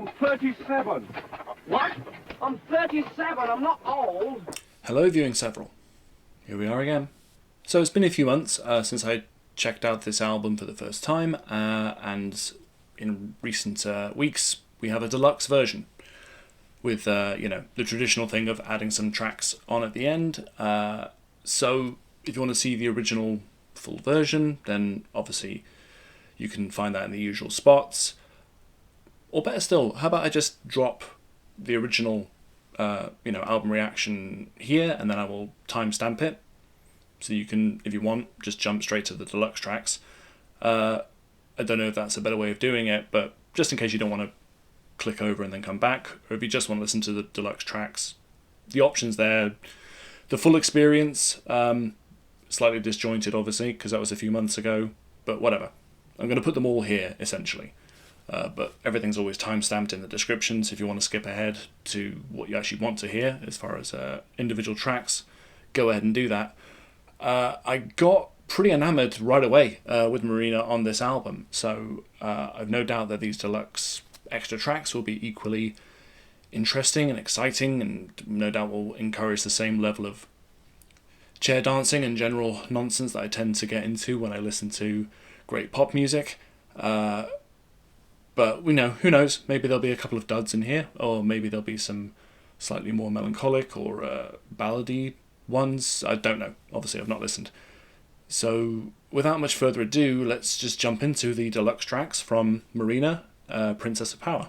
I'm 37. What? I'm 37, I'm not old. Hello, viewing several. Here we are again. So it's been a few months since I checked out this album for the first time, and in recent weeks we have a deluxe version with the traditional thing of adding some tracks on at the end. So if you want to see the original full version, then obviously you can find that in the usual spots. Or better still, how about I just drop the original album reaction here, and then I will timestamp it, so you can, if you want, just jump straight to the deluxe tracks. I don't know if that's a better way of doing it, but just in case you don't want to click over and then come back, or if you just want to listen to the deluxe tracks, the options there. The full experience, slightly disjointed obviously, because that was a few months ago, but whatever. I'm going to put them all here, essentially. But everything's always time-stamped in the descriptions if you want to skip ahead to what you actually want to hear as far as individual tracks. Go ahead and do that. I got pretty enamoured right away with Marina on this album, so I've no doubt that these deluxe extra tracks will be equally interesting and exciting, and no doubt will encourage the same level of chair dancing and general nonsense that I tend to get into when I listen to great pop music. But who knows, maybe there'll be a couple of duds in here, or maybe there'll be some slightly more melancholic or ballady ones. I don't know, obviously I've not listened. So without much further ado, let's just jump into the deluxe tracks from Marina, Princess of Power.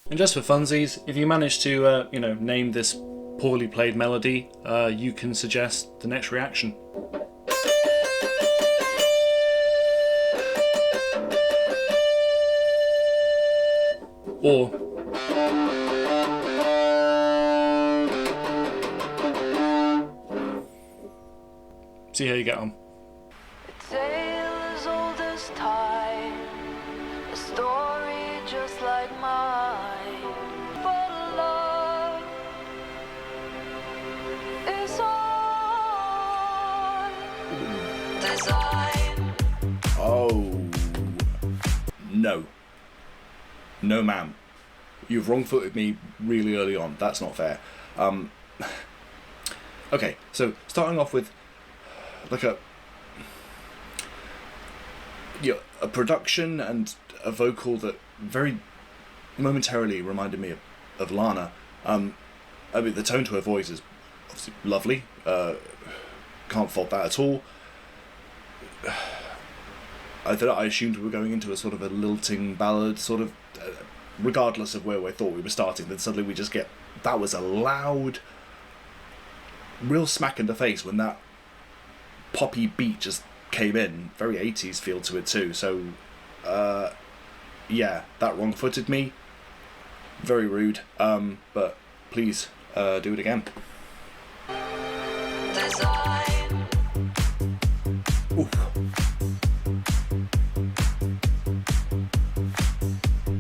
And just for funsies, if you manage to name this poorly played melody, you can suggest the next reaction. Or see how you get on. A tale as old as time, a story just like mine. But love is on design. Oh no. No, ma'am. You've wrong-footed me really early on. That's not fair. Okay, so starting off with like a production and a vocal that very momentarily reminded me of Lana. I mean, the tone to her voice is obviously lovely. Can't fault that at all. I assumed we were going into a sort of a lilting ballad, sort of, regardless of where we thought we were starting. Then suddenly we just get, that was a loud, real smack in the face when that poppy beat just came in. Very 80s feel to it too. So, yeah, that wrong-footed me. Very rude. But please do it again. Design. Oof.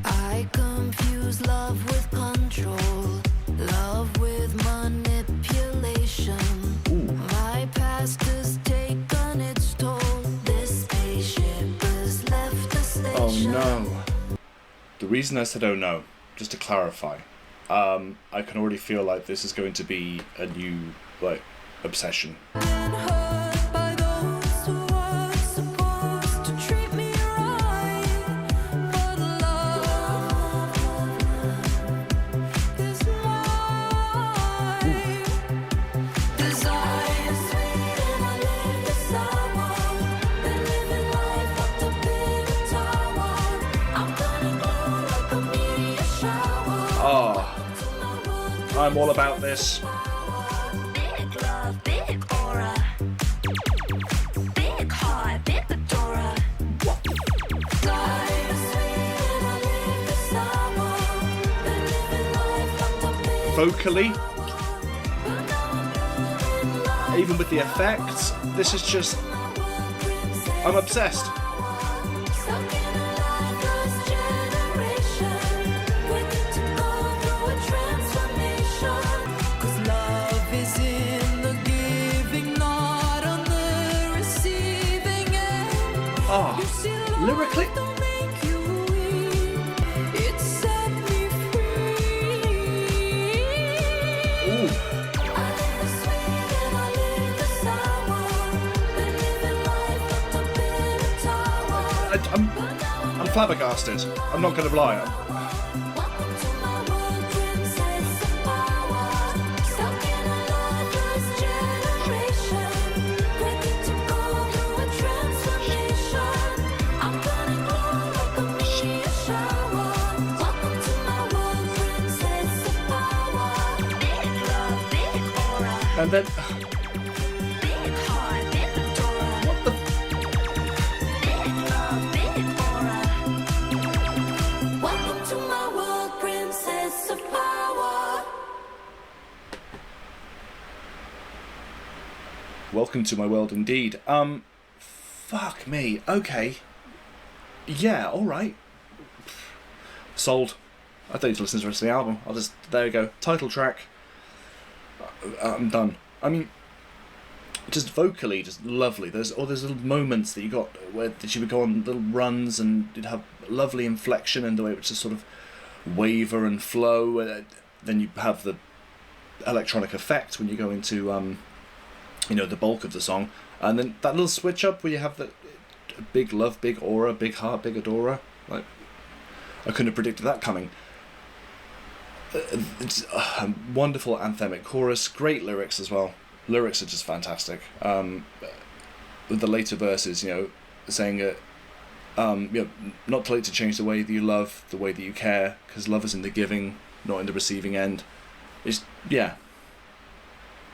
I confuse love with control, love with manipulation. Ooh. My past has taken its toll. This spaceship has left the station. Oh no. The reason I said oh no, just to clarify, I can already feel like this is going to be a new, obsession. Been hurt by those who were supposed to treat me right, but love is mine. Desire is sweet and I live beside one. Been living life locked up in a tower. I'm gonna glow like a meteor shower. Oh, I'm all about this. Big love, big aura. Big heart, big adora. Desire is sweet and I live beside one. Been living life locked up in Vocally, even with the effects, this is just, I'm obsessed. Stuck in a life lost generation, waiting to go through a transformation. 'Cause love is in the giving, not on the receiving end. Oh, You see, love lyrically, don't make you weak. It set me free. I'm flabbergasted. I'm not going to lie. Welcome to my world, princess of power. Stuck in a lover's generation. Ready to go through a transformation. I'm gonna glow like a meteor shower. Welcome to my world, princess of power. Big love, big aura. And then... Big heart, big adora. What the... Big love, big aura. Welcome to my world, princess of power. Welcome to my world indeed. Fuck me. Okay. Yeah, alright. Sold. I don't need to listen to the rest of the album. I'll just... There we go. Title track. I'm done. I mean... Just vocally, just lovely. There's little moments that you got where she would go on little runs and you'd have lovely inflection in the way it would just sort of waver and flow. Then you have the electronic effect when you go into the bulk of the song, and then that little switch up where you have the big love, big aura, big heart, big adora. Like, I couldn't have predicted that coming. It's a wonderful anthemic chorus, great lyrics as well. Lyrics are just fantastic. With the later verses, saying not too late to change the way that you love, the way that you care, because love is in the giving, not in the receiving end. It's, yeah.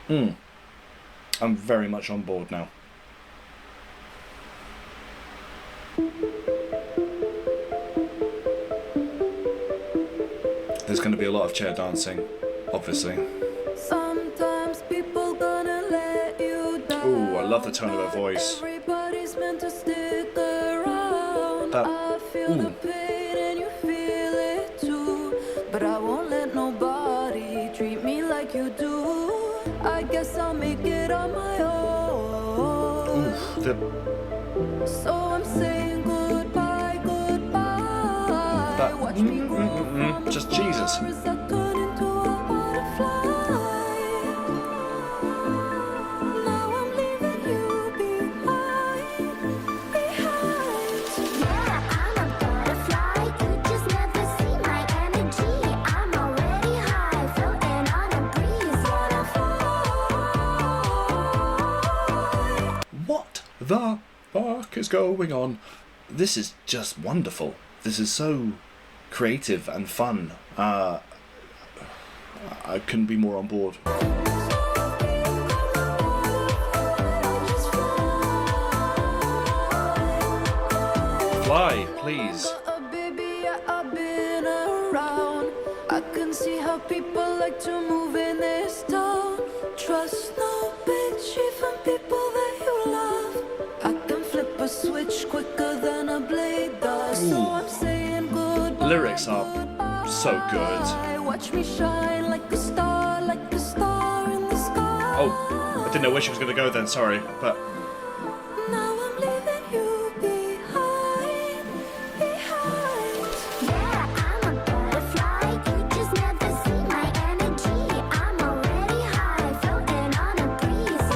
I'm very much on board now. There's going to be a lot of chair dancing, obviously. Sometimes people gonna let you down. Ooh, I love the tone of her voice. Everybody's meant to stick around. That- I feel the pain and you feel it too. But I won't let nobody treat me like you do. I guess I'll make it on my own. Ooh, the... So I'm saying goodbye, goodbye. That- Watch me grow from just Jesus. flowers that turn into a butterfly. Now I'm leaving you behind. Yeah, I'm a butterfly. You just never see my energy. I'm already high, floating on a breeze. What the fuck is going on? This is just wonderful. This is so creative and fun. I couldn't be more on board. Fly, please. Baby, yeah, I've been around. I can see how people like to move in this town. Trust no bitch, even people that you love. I can flip a switch quicker than a blade does. So I'm saying goodbye. Lyrics are so good. Watch me shine like a star in the sky. Oh, I didn't know where she was going to go then, sorry. But Now I'm leaving you behind. Yeah, I'm a butterfly. You just never see my energy. I'm already high, floating on a breeze.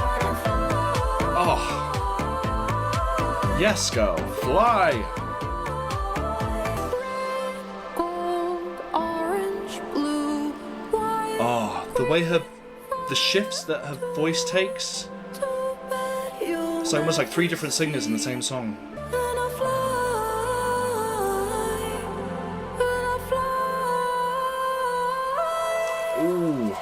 oh, yes, girl, fly. Gold, orange, blue, white. Oh, the way the shifts that her voice takes. It's almost like three different singers in the same song. Ooh.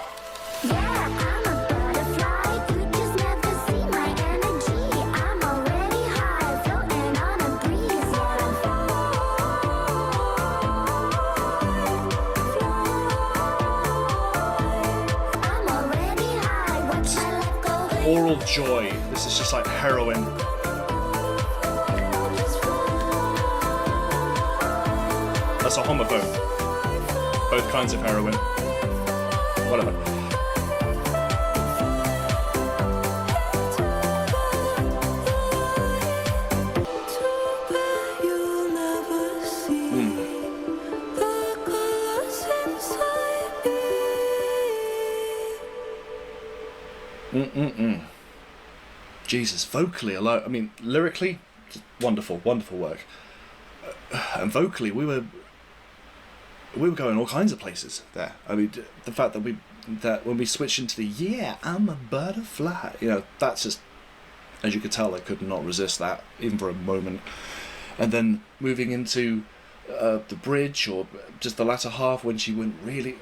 Oral joy. This is just like heroin. That's a homophone. Both kinds of heroin. Whatever. Jesus, vocally alone. I mean, lyrically, just wonderful, wonderful work. and vocally we were going all kinds of places there. I mean, the fact that when we switched into the "yeah, I'm a butterfly," you know, that's just, as you could tell, I could not resist that even for a moment. And then moving into the bridge, or just the latter half when she went really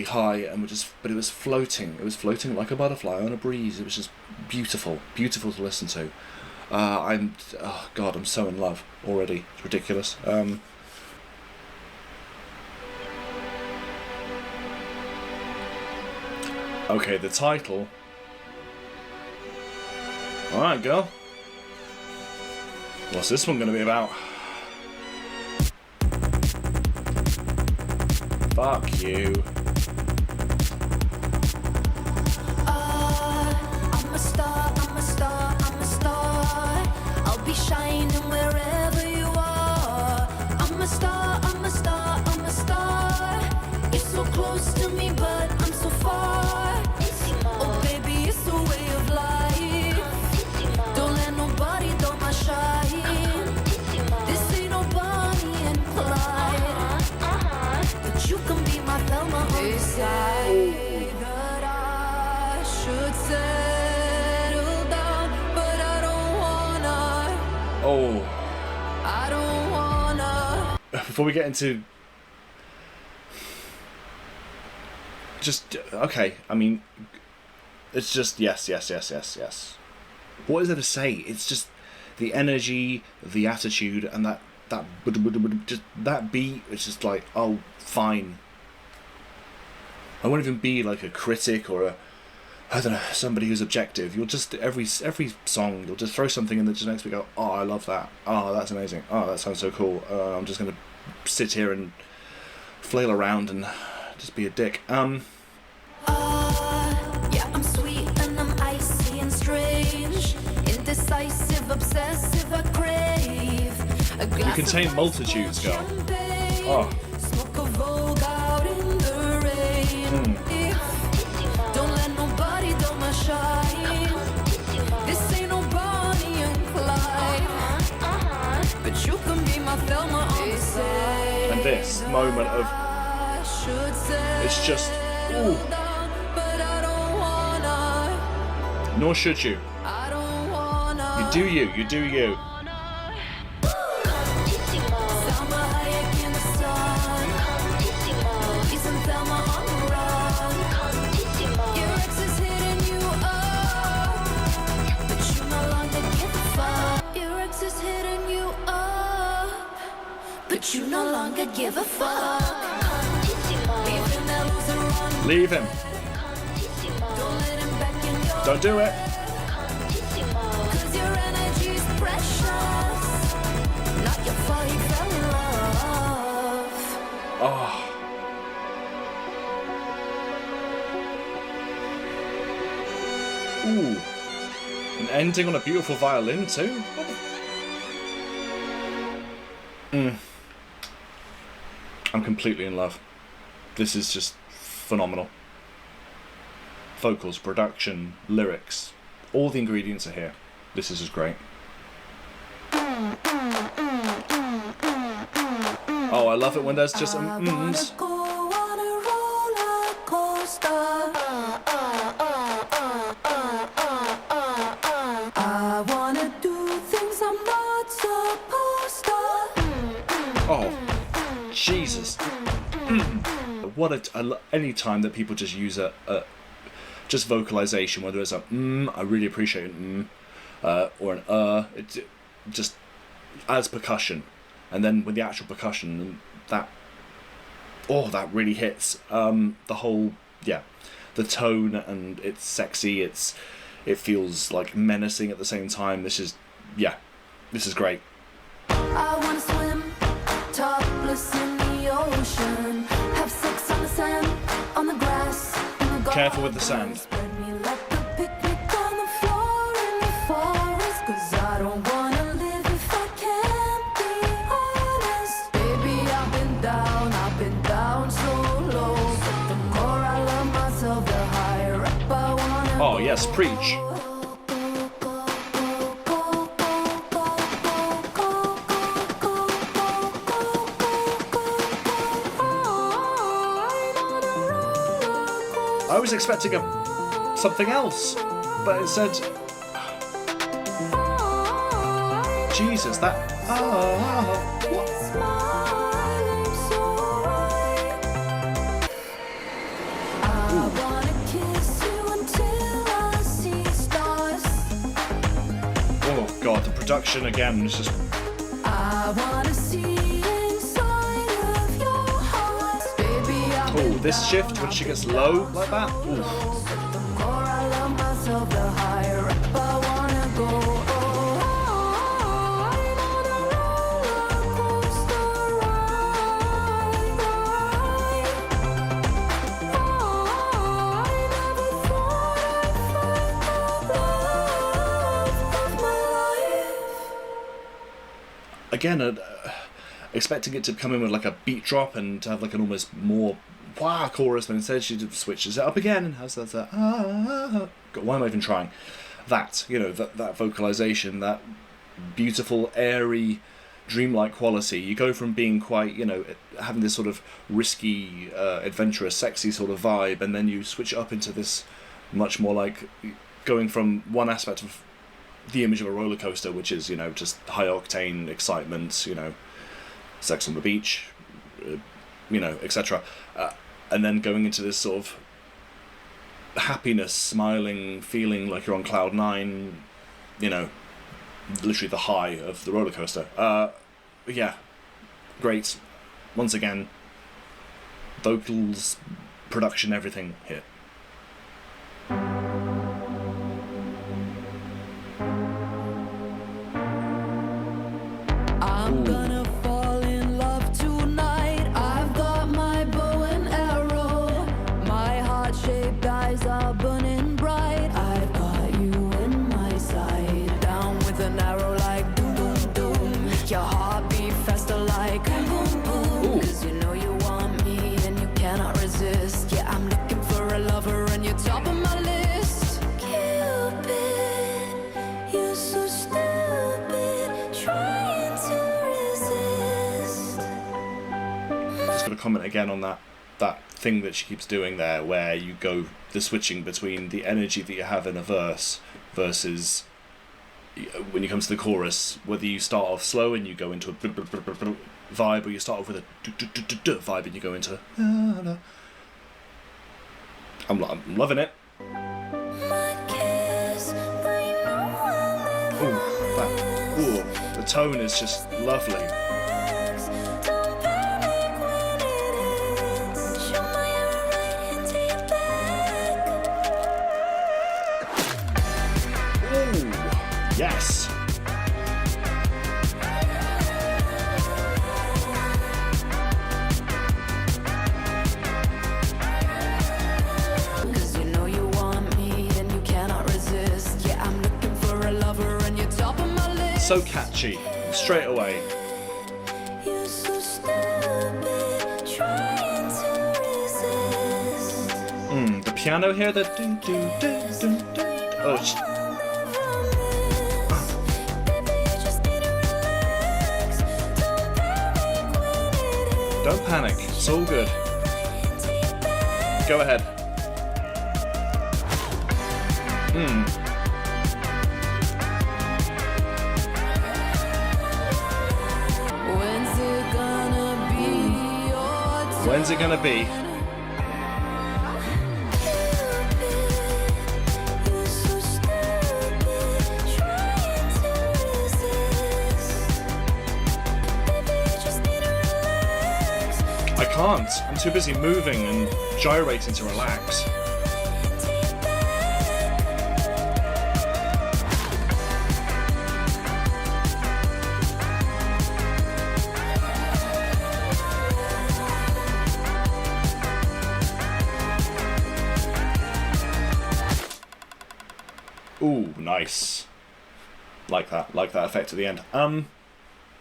high, and but it was floating. It was floating like a butterfly on a breeze. It was just beautiful to listen to. I'm so in love already. It's ridiculous. Okay, the title. All right, girl. What's this one going to be about? Fuck you. I'm a star, I'm a star, I'm a star. I'll be shining wherever you are. I'm a star, I'm a star, I'm a star. You're so close to me, but I'm so far. Oh baby, it's a way of life. Don't let nobody dull my shine. This ain't no Bonnie and Clyde. But you can be my Thelma on the side. That I should settle down, but I don't wanna. Oh. I don't wanna. Before we get into... okay, I mean, it's just yes. What is there to say? It's just the energy, the attitude, and that beat. It's just like, oh, fine. I won't even be like a critic or somebody who's objective. You'll just every song you'll just throw something in that just makes me go, oh, I love that. Oh, that's amazing. Oh, that sounds so cool. I'm just gonna sit here and flail around and just be a dick. Yeah, I'm sweet and I'm icy and strange, indecisive, obsessive, I crave a glass. You contain multitudes, girl. Oh. Smoke a Vogue out in the rain. Don't let nobody dull my shine. This ain't no Bonnie and Clyde. But you can be my Thelma on the side. And this moment of, it's just, ooh. Nor should you. You do you. You do you. But you no longer give a fuck. Leave him. Don't do it. Cause your energy's precious. Not your fault you fell in love. Oh. Ooh. An ending on a beautiful violin too. I'm completely in love. This is just phenomenal. Vocals, production, lyrics, all the ingredients are here. This is just great. Oh, I love it when there's just ums. Go on a roller coaster. I wanna do things I'm not supposed to. Oh, Jesus. Any time that people just use a just vocalization, whether it's a I really appreciate it, or an it just as percussion, and then with the actual percussion, that really hits the whole, the tone, and it's sexy, it feels like menacing at the same time. This is great. I wanna swim topless in the ocean, have sex on the sand, on the grass, in the Careful with the sand. Spread me like a picnic on the floor in the forest, 'cause I don't wanna live if I can't be honest. Baby, I've been down so low. The more I love myself, the higher up I wanna Oh yes, preach. was expecting something else, but it said, Jesus, that, what? Oh God, the production again is just. Oh, this shift when she gets low like that. Ooh. Again, expecting it to come in with like a beat drop and to have like an almost more wah chorus, but instead she switches it up again and has that God, why am I even trying? That, you know, that vocalization, that beautiful, airy, dreamlike quality. You go from being quite, you know, having this sort of risky, adventurous, sexy sort of vibe, and then you switch it up into this much more like going from one aspect of the image of a roller coaster, which is, you know, just high octane excitement, you know, sex on the beach, you know, etc. And then going into this sort of happiness, smiling, feeling like you're on cloud nine, you know, literally the high of the roller coaster. Yeah, great. Once again, vocals, production, everything hit. I'm gonna fall in love tonight. I've got my bow and arrow. My heart-shaped eyes are burning bright. I've got you in my sight. Down with an arrow like doom, doom, doom. Your heart beat faster like boom, boom, boom. 'Cause you know you want me and you cannot resist. Yeah, I'm looking for a lover and you're top of my list. Cupid, you're so stupid. Trying to resist. Just got to comment again on that thing that she keeps doing there, where you go the switching between the energy that you have in a verse versus when you come to the chorus, whether you start off slow and you go into a vibe, or you start off with a vibe and you go into I'm loving it. Ooh, the tone is just lovely. Ooh, yes. Cause you know you want me and you cannot resist. Yeah, I'm looking for a lover and you're top of my list. So catchy, straight away. You're so stupid, trying to resist. The piano here, the do do do do do. Oh, don't panic, it's all good. Go ahead. When's it gonna be your turn? When's it gonna be? You're so stupid, trying to resist. Baby, you just need to relax. I can't. I'm too busy moving and gyrating to relax. Ooh, nice. Like that effect at the end.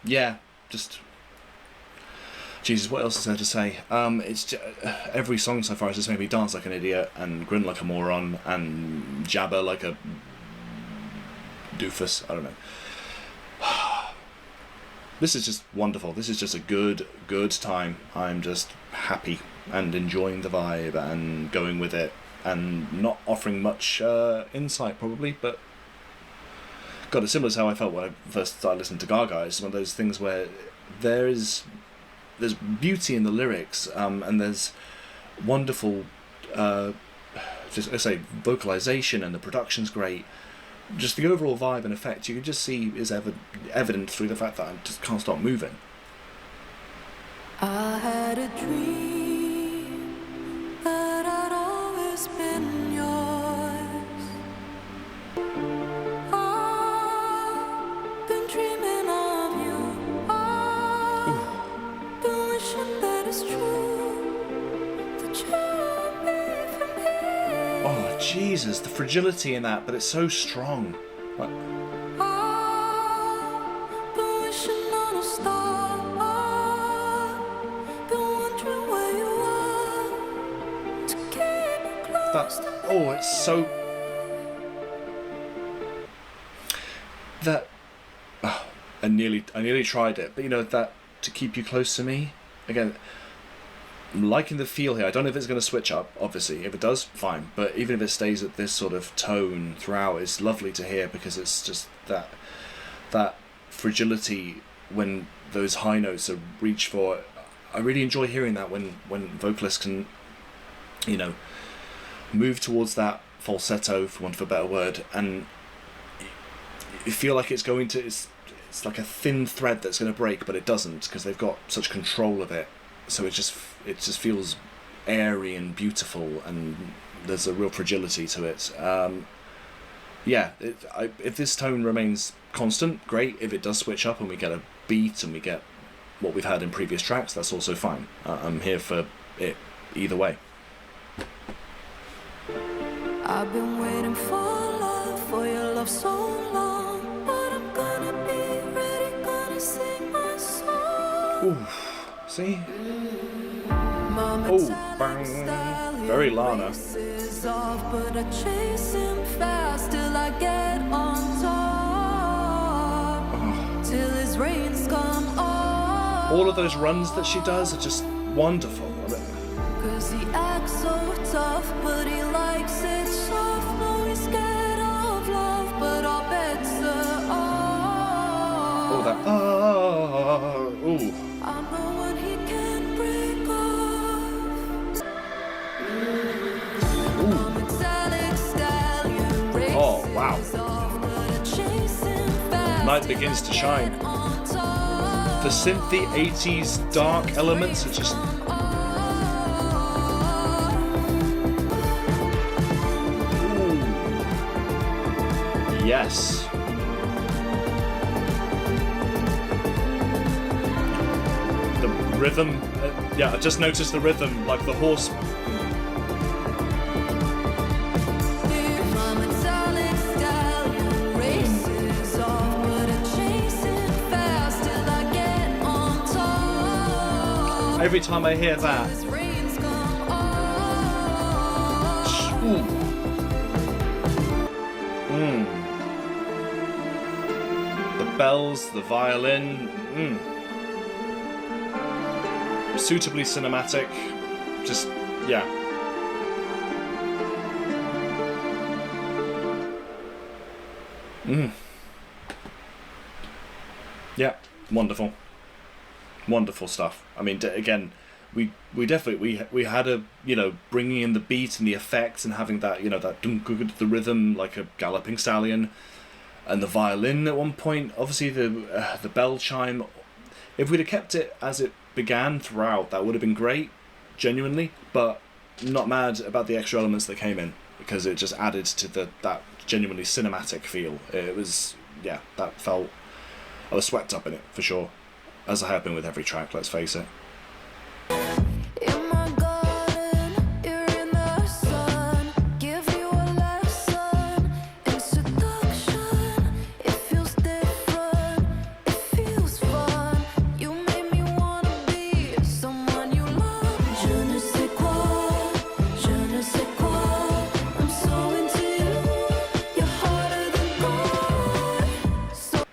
Yeah, just. Jesus, what else is there to say? It's every song so far has just made me dance like an idiot and grin like a moron and jabber like a doofus. I don't know. This is just wonderful. This is just a good time. I'm just happy and enjoying the vibe and going with it. and not offering much insight probably, but God, it's similar to how I felt when I first started listening to Gaga. It's one of those things where there's beauty in the lyrics, and there's wonderful just I say vocalization, and the production's great. Just the overall vibe and effect you can just see is evident through the fact that I just can't stop moving. I had a dream that I'd always been yours. I've been dreaming of you. I've been wishing that it's true, that you'll be for me. Oh Jesus, the fragility in that, but it's so strong. Like, I've been wishing on a star. oh, it's so that I nearly tried it, but you know, that to keep you close to me again. I'm liking the feel here. I don't know if it's going to switch up, obviously. If it does, fine. But even if it stays at this sort of tone throughout, it's lovely to hear, because it's just that fragility when those high notes are reached for. I really enjoy hearing that when vocalists can, you know, move towards that falsetto, for want of a better word, and you feel like it's going to, it's like a thin thread that's going to break, but it doesn't, because they've got such control of it. So it just feels airy and beautiful, and there's a real fragility to it. If this tone remains constant, great. If it does switch up and we get a beat and we get what we've had in previous tracks, that's also fine. I'm here for it either way. I've been waiting for your love so long, but I'm gonna be ready, gonna sing my song. Ooh, see? Mama, Oh, bang. Very Lana. Off, but I chase him fast till I get on top, till his reins come off. All of those runs that she does are just wonderful. 'Cause he acts so tough, but he likes it soft. No, he's scared of love, but our bets are off. Oh, that ooh. I'm the one he can break off. Metallic stallion races Oh, wow. off, but I chase him fast Night till begins I to shine. get on top. The synthy 80s dark elements are just. Yes. The rhythm, I just noticed the rhythm, like the horse. My metallic stallion races off, but I chase him fast till I get on top. Every time I hear that, His reins come off. ooh. The bells, the violin, suitably cinematic, just, yeah. Yeah, wonderful. Wonderful stuff. I mean, again, we definitely, we had a, you know, bringing in the beat and the effects and having that, you know, that the rhythm like a galloping stallion. And the violin at one point, obviously the bell chime. If we'd have kept it as it began throughout, that would have been great, genuinely. But not mad about the extra elements that came in, because it just added to that genuinely cinematic feel. It was, yeah, that felt, I was swept up in it for sure, as I have been with every track. Let's face it. In my garden, you're in the sun. Give you a lesson in seduction. It feels different, it feels fun. You made me wanna be someone you love. Je ne sais quoi, je ne sais quoi. I'm so into you, you're harder than gold. So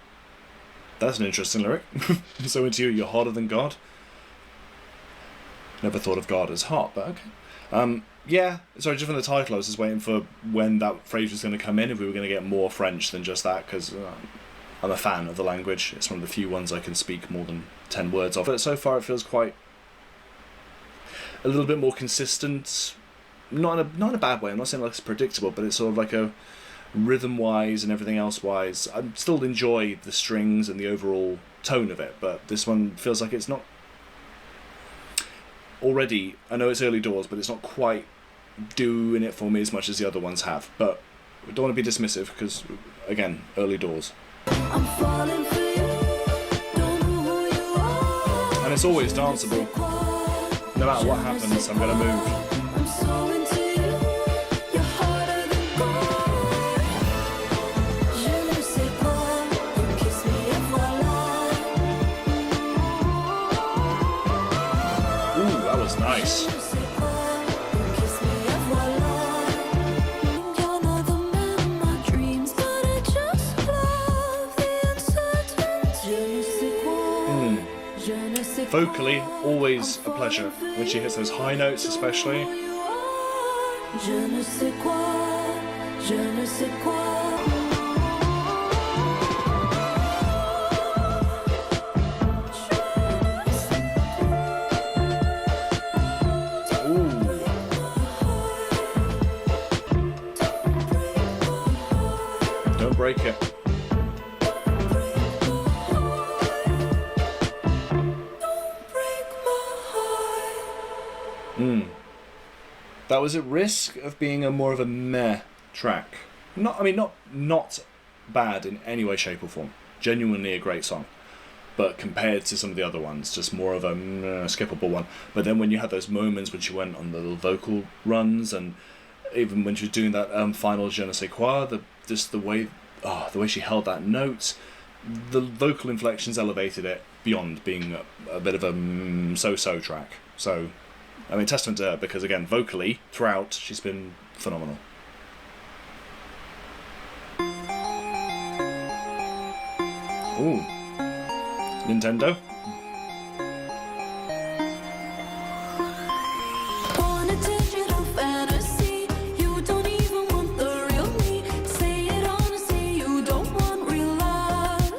That's an interesting lyric. So into you, you're hotter than God. Never thought of God as hot, but okay. Yeah, sorry, just from the title, I was just waiting for when that phrase was going to come in, if we were going to get more French than just that, because I'm a fan of the language. It's one of the few ones I can speak more than 10 words of. But so far it feels quite a little bit more consistent. Not in a bad way, I'm not saying like it's predictable, but it's sort of like a rhythm-wise and everything else-wise. I still enjoy the strings and the overall tone of it, but this one feels like it's not... Already, I know it's early doors, but it's not quite doing it for me as much as the other ones have. But I don't want to be dismissive because, again, early doors. I'm falling for you, don't know who you are. And it's always danceable. No matter what happens, I'm going to move. I'm so into you, you're harder than gold. Je ne sais quoi, you kiss me et voilà. Ooh, that was nice. Je ne sais quoi, you kiss me et voilà. You're not the man of my dreams, but I just love the uncertainty. Je ne sais quoi, je ne sais quoi. Vocally, always a pleasure when she hits those high notes, especially. Je ne sais quoi, je ne sais quoi. Ooh. Don't break it. That was at risk of being a more of a meh track. Not bad in any way, shape or form. Genuinely a great song. But compared to some of the other ones, just more of a skippable one. But then when you had those moments when she went on the little vocal runs, and even when she was doing that final je ne sais quoi, the way she held that note, the vocal inflections elevated it beyond being a bit of a so-so track. So, I mean, testament to her, because again, vocally, throughout, she's been phenomenal. Ooh. Nintendo. Want a digital fantasy, you don't even want the real me. Say it honestly, you don't want real love.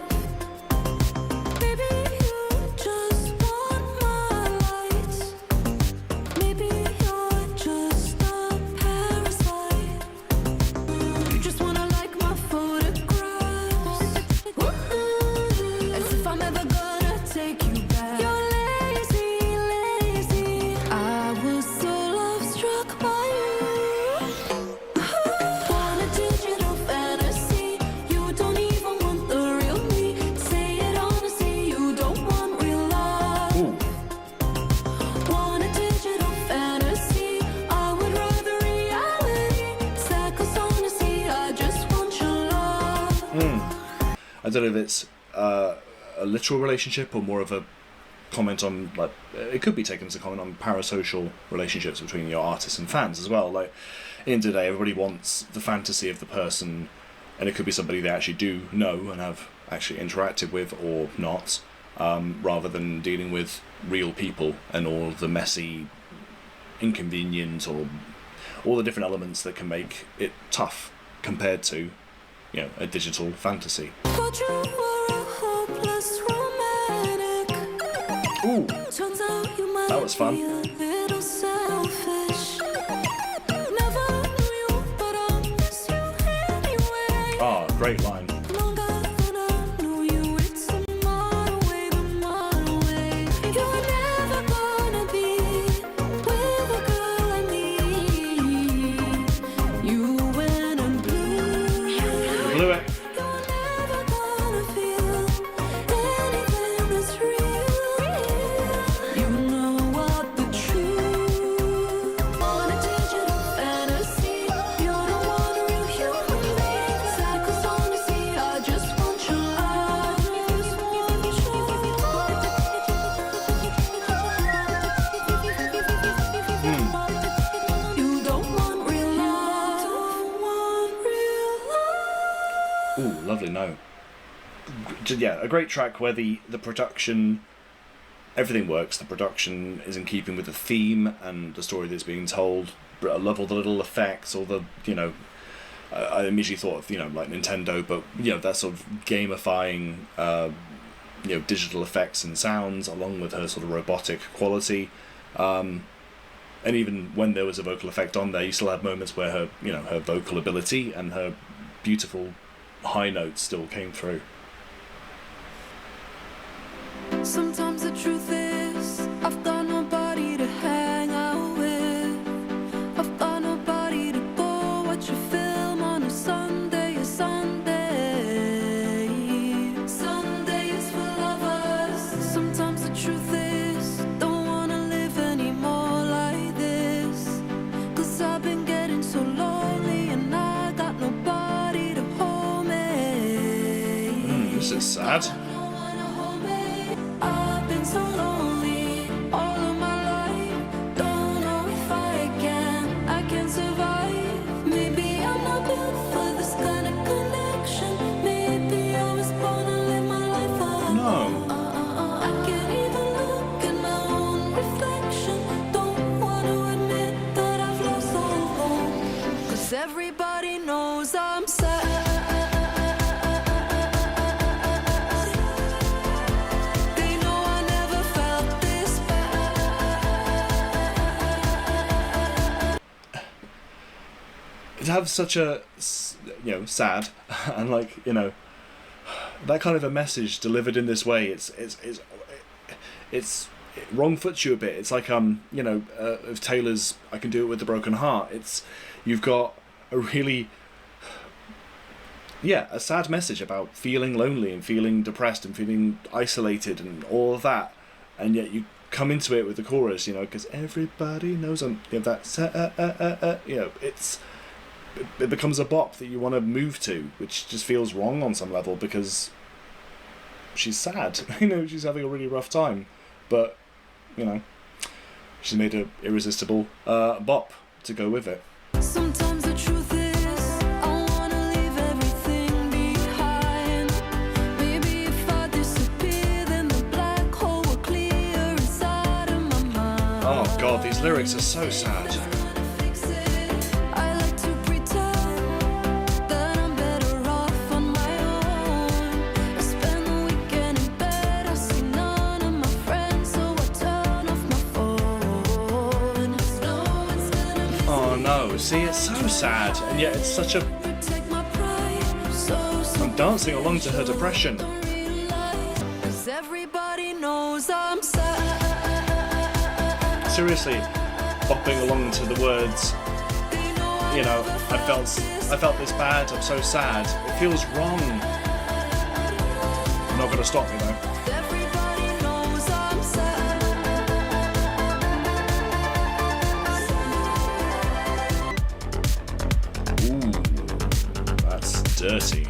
Maybe you just want my lights. Maybe you're just a parasite. You just wanna like my photographs. As if I'm ever gonna take you back. You're lazy, lazy. I was so love-struck by you. Want a digital fantasy, you don't even want the real me. Say it honestly, you don't want real love. Ooh. Want a digital fantasy, I would rather reality. Sad 'cause honestly, I just want your love. I don't know if it's a literal relationship or more of a comment on, like, it could be taken as a comment on parasocial relationships between your artists and fans as well. Like, in today, everybody wants the fantasy of the person, and it could be somebody they actually do know and have actually interacted with or not, rather than dealing with real people and all the messy inconvenience or all the different elements that can make it tough compared to, you know, a digital fantasy. Thought you were a hopeless romantic. Ooh, Turns out you might That was fun. be a little selfish. Never knew you, but I'll miss you anyway. ah, great line. Longer than I knew you, it's a mile away, the mile away. You're never gonna be with a girl like me. You went and blew. Blew it. You're never gonna feel anything that's real. You know what the truth. Want a digital fantasy, you don't want a real human being. Sad 'cause honestly, I just want your love. You don't want real love. Don't want real love. Ooh, lovely note. Yeah, a great track where the production everything works. The production is in keeping with the theme and the story that's being told. I love all the little effects, all the, you know, I immediately thought of, you know, like Nintendo, but, you know, that sort of gamifying, you know, digital effects and sounds, along with her sort of robotic quality. And even when there was a vocal effect on there, you still had moments where her, you know, her vocal ability and her beautiful high notes still came through. Sometimes the truth is, I've got nobody to hang out with. I've got nobody to go watch a film on a Sunday, a Sunday. Sunday is for lovers. Sometimes the truth is, don't wanna live anymore like this. 'Cause I've been getting so lonely and I got nobody to hold me. This is sad. I've been so lonely all of my life. Don't know if I can survive. Maybe I'm not built for this kind of connection. Maybe I was born to live my life alone. No. I can't even look at my own reflection. Don't want to admit that I've lost all hope. 'Cause everybody knows I'm sad. They know I never felt this bad. To have such a, you know, sad and, like, you know, that kind of a message delivered in this way, it wrong foots you a bit. It's like, you know, of Taylor's I Can Do It With the Broken Heart. It's, you've got a really, yeah, a sad message about feeling lonely and feeling depressed and feeling isolated and all of that, and yet you come into it with the chorus, you know, because everybody knows I'm, you know, that, you know, it becomes a bop that you want to move to, which just feels wrong on some level because she's sad. You know, she's having a really rough time, but, you know, she's made a irresistible bop to go with it. Sometimes the truth is, I wanna leave everything behind. Maybe if I disappear, then the black hole will clear inside of my mind. Oh god, these lyrics are so sad. I like to pretend that I'm better off on my own. I spend the weekend in bed, I see none of my friends, so I turn off my phone. No, it's gonna be Oh no, see, it's so sad, and yet it's such a... protect my pride. So I'm dancing along to her depression. 'cause everybody knows I'm sad. Seriously, bopping along to the words, you know, I felt this bad, I'm so sad. It feels wrong. I'm not gonna stop, you know. Everybody knows I'm sad. Ooh, that's dirty.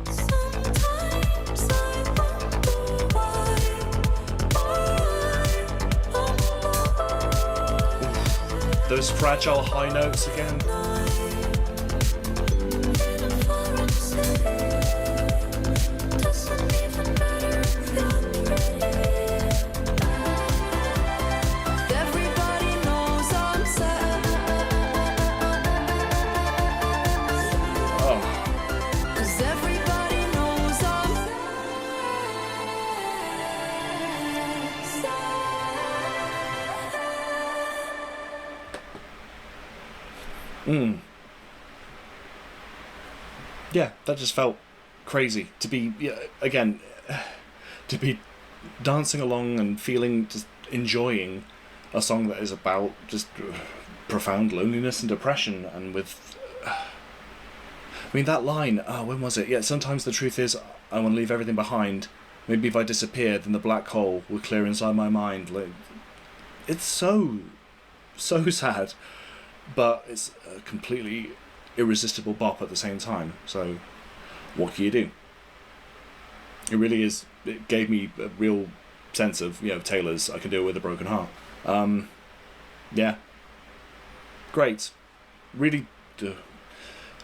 Sometimes I wonder why Those fragile high notes again. everybody knows I'm sad. Oh, 'Cause everybody knows I'm yeah, that just felt crazy to be, yeah, again, to be dancing along and feeling, just enjoying a song that is about just profound loneliness and depression, and with, I mean, that line, when was it? Yeah, sometimes the truth is I want to leave everything behind. Maybe if I disappear, then the black hole will clear inside my mind. Like, it's so sad, but it's a completely irresistible bop at the same time. So, what can you do? It really is. It gave me a real sense of, you know, Taylor's I Can Do It With a Broken Heart. Yeah, great. Really,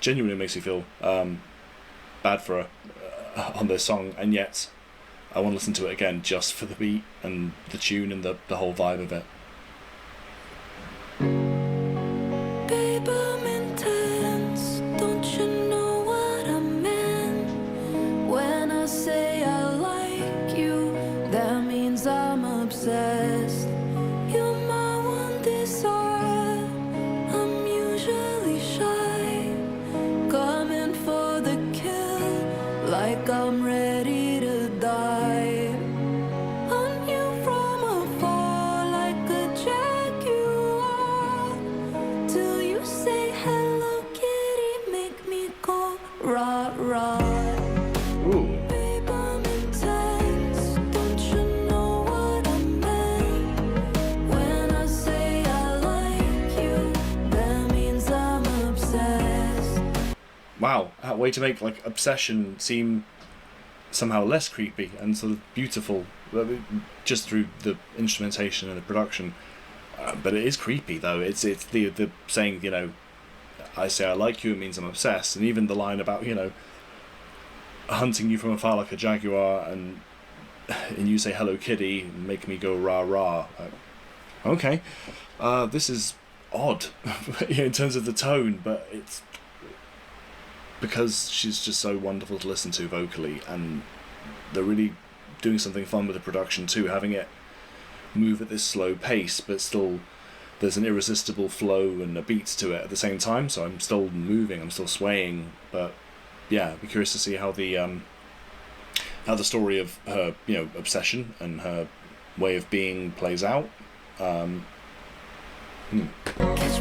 genuinely makes you feel bad for her on this song, and yet I want to listen to it again just for the beat and the tune and the whole vibe of it. Babe, I'm intense. Don't you know what I meant? When I say I like you, that means I'm obsessed. You're my one desire. I'm usually shy, coming for the kill, like I'm ready to die. On you from afar, like a jaguar, till you say hello, kitty, make me go rah rah. Ooh. Babe, I'm intense. Don't you know what I meant? When I say I like you, that means I'm obsessed. Wow, a way to make like Obsession seem somehow less creepy and sort of beautiful, just through the instrumentation and the production. But it is creepy though. It's the saying, you know, I say I like you, it means I'm obsessed, and even the line about, you know, hunting you from afar like a jaguar, and you say hello kitty, make me go rah rah. Okay, this is odd in terms of the tone, but it's because she's just so wonderful to listen to vocally, and they're really doing something fun with the production too, having it move at this slow pace, but still there's an irresistible flow and a beat to it at the same time, so I'm still moving, I'm still swaying. But yeah, I'd be curious to see how the story of her, you know, obsession and her way of being plays out. Catch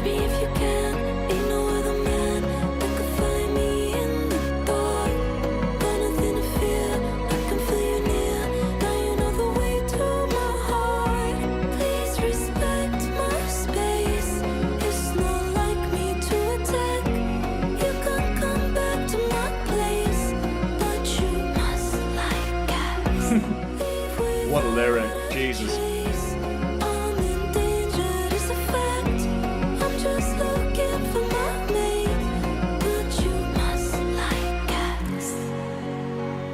me if you can, ain't no other man that could find me in the dark. Got nothing to fear, I can feel you near. Now you know the way to my heart. Please respect my space. It's not like me to attack. You can come back to my place, but you must like cats. Leave with What a lyric, Jesus. I'm in danger, it's a fact. I'm just looking for my mate, but you must like cats.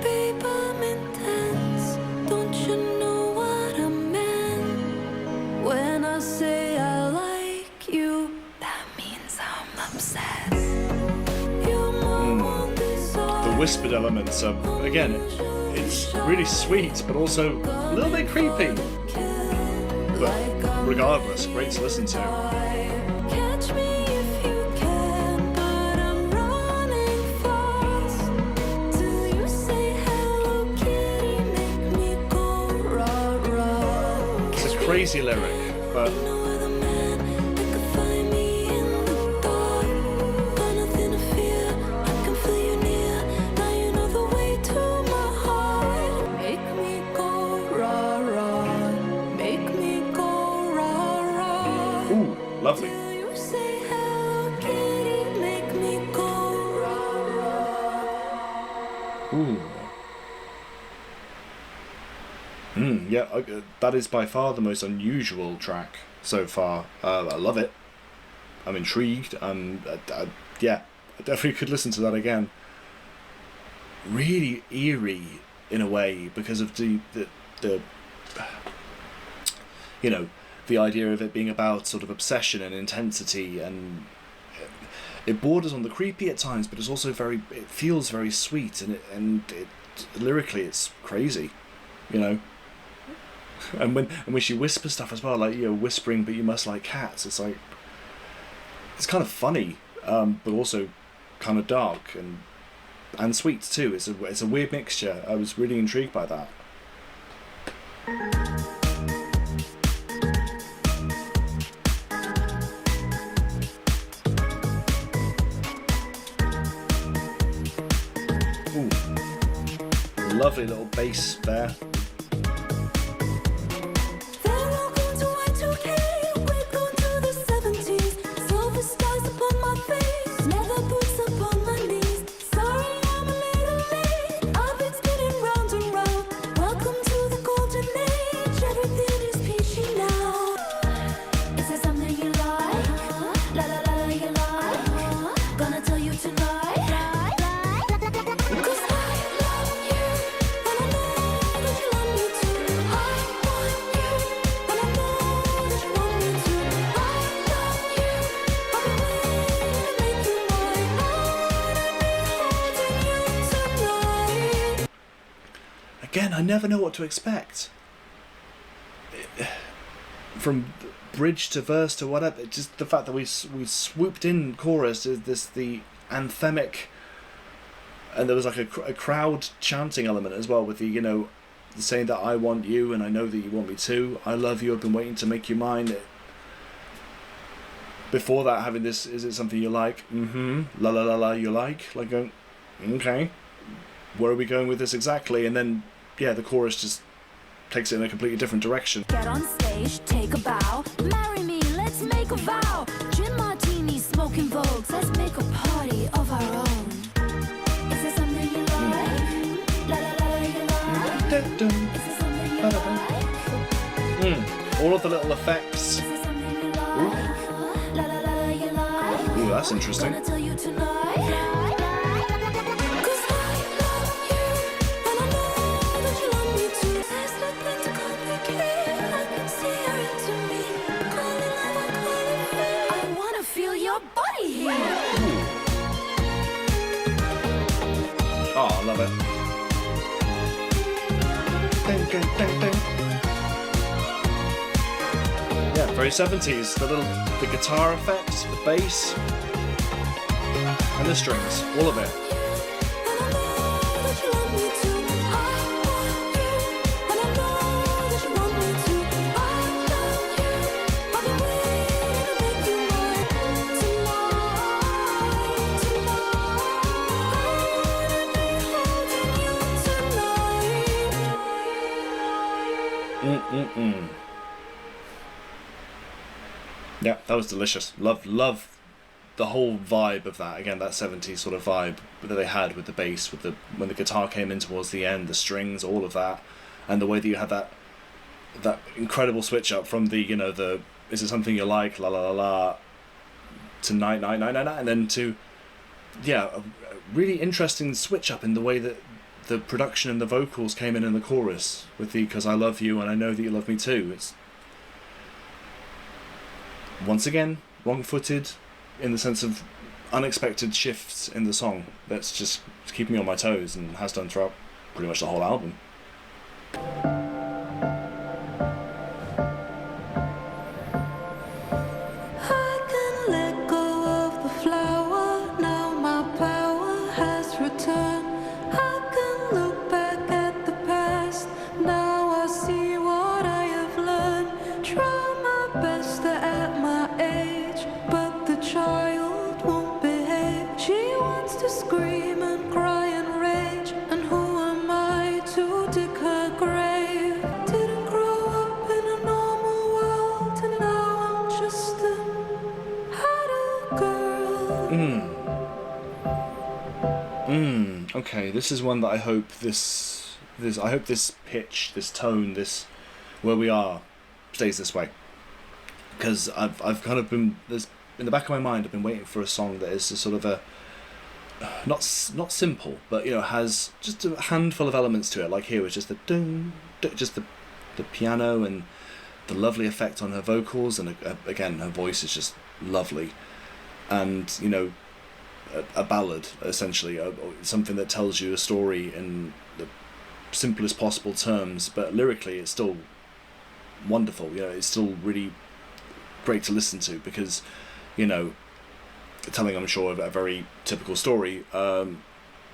Babe, I'm intense. Don't you know what I meant? When I say I like you, that means I'm obsessed. You're my one desire. The whispered elements are, again, it's really sweet, but also a little bit creepy. But regardless, great to listen to. Catch me if you can, but I'm running fast. Till you say hello, kitty, make me go rah rah. It's a crazy lyric, but No other man that could find me in the dark. Got nothing to fear, I can feel you near. Now you know the way to my heart. Make me go rah rah. Make me go rah rah. ooh, lovely. Till you say hello, kitty, make me go rah rah. Ooh. Yeah, that is by far the most unusual track so far. I love it. I'm intrigued. Yeah, I definitely could listen to that again. Really eerie in a way because of the you know, the idea of it being about sort of obsession and intensity, and it borders on the creepy at times, but it's also it feels very sweet, and lyrically it's crazy, you know. And when she whispers stuff as well, like, you know, whispering, but you must like cats. It's like, it's kind of funny, but also kind of dark and sweet too. It's a weird mixture. I was really intrigued by that. Ooh, lovely little bass there. Then welcome to Y2K, we're going to the 70s. Silver skies upon my face, leather boots upon my knees. Sorry I'm a little late, I've been spinning round and round. Welcome to the golden age, everything is peachy now. Is there something you like? La la la la you like? Gonna tell you tonight. 'Cause I love you, and I know that you again, I never know what to expect. From bridge to verse to whatever, just the fact that we swooped in chorus is the anthemic, and there was like a crowd chanting element as well with the saying that I want you and I know that you want me too. I love you. I've been waiting to make you mine. Before that, having this, is it something you like? La la la la, you like? Like going, okay, where are we going with this exactly? And then, yeah, the chorus just takes it in a completely different direction. Get on stage, take a bow. Marry me, let's make a vow. Gin martinis, smoking vogues. Let's make a party of our own. Is there something you like? La la la, you like? Is there something you like? All of the little effects. Is there something you like? La la la, you like? Ooh, that's interesting. Gonna tell you tonight. 'Cause I love you, and I know that you love me too. There's nothing to complicate. I can see her into me. Call it love, I call it fate. I wanna feel your body here. Oh, I love it. Ding, ding, ding, ding. Yeah, very 70s. The guitar effects, the bass, and the strings, all of it. And I know that you love me too. I want you, and I know that you want me too. I love you. I've been waiting to make you mine tonight, tonight. I wanna be holding you tonight. Yeah, that was delicious. Love the whole vibe of that. Again, that 70s sort of vibe that they had with the bass, with when the guitar came in towards the end, the strings, all of that, and the way that you had that incredible switch up from the is it something you like, la la la la, to night night night night night, and then to a really interesting switch up in the way that the production and the vocals came in the chorus with the 'cause I love you and I know that you love me too. It's once again wrong-footed in the sense of unexpected shifts in the song that's just keeping me on my toes and has done throughout pretty much the whole album. I can let go of the flower, now my power has returned. I can look back at the past, now I see what I have learned. Try my best to act my age, but the child won't behave. She wants to scream and cry and rage, and who am I to dig her grave? Didn't grow up in a normal world, and now I'm just a idle girl. Okay, this is one that I hope this pitch, this tone, this where we are stays this way, because I've kind of been, there's in the back of my mind, I've been waiting for a song that is a sort of a not simple, but has just a handful of elements to it. Like here was just the ding, just the piano and the lovely effect on her vocals, and again her voice is just lovely, and a ballad essentially, something that tells you a story in the simplest possible terms, but lyrically it's still wonderful. It's still really great to listen to, because telling, I'm sure, of a very typical story. I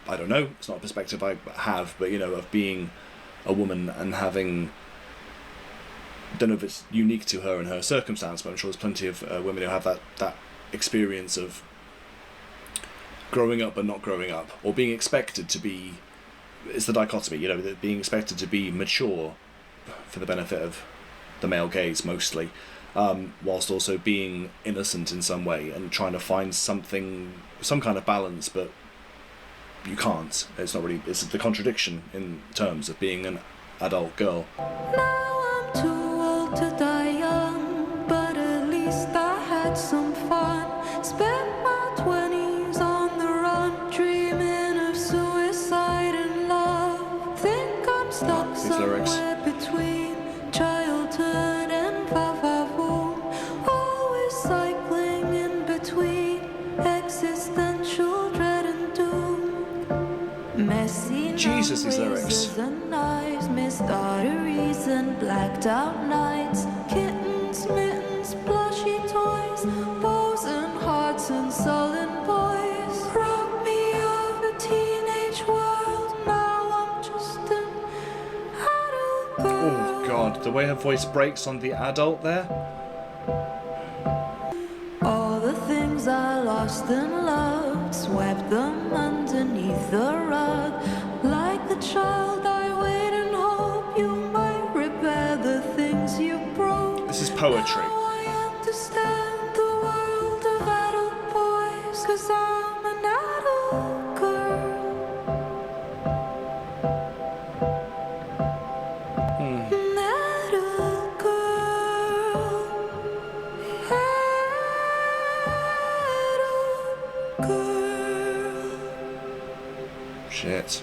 don't know, it's not a perspective I have, but of being a woman and having, don't know if it's unique to her and her circumstance, but I'm sure there's plenty of women who have that experience of growing up but not growing up, or being expected to be, it's the dichotomy, being expected to be mature for the benefit of the male gaze mostly, whilst also being innocent in some way and trying to find some kind of balance, but you can't. It's not really, it's the contradiction in terms of being an adult girl. Now I'm too old to die young, but at least I had some fun. Spent my 20s on the run, dreaming of suicide and love. Think I'm stuck somewhere between childhood and vavavoom, always cycling in between existential dread and doom. Messy Jesus noticed these lyrics. razors and knives, missed arteries and blacked out nights, kittens, mittens, plushy toys, bows and hearts and sullen boys. Robbed me of a teenage world, now I'm just an adult girl. Oh god, the way her voice breaks on the adult there. All the things I lost and loved, swept them underneath the rug. Like the child I wait and hope you might repair the things you broke. This is poetry. Now I understand the world of adult boys, 'cause I'm an adult girl. An adult girl. Adult girl. Shit.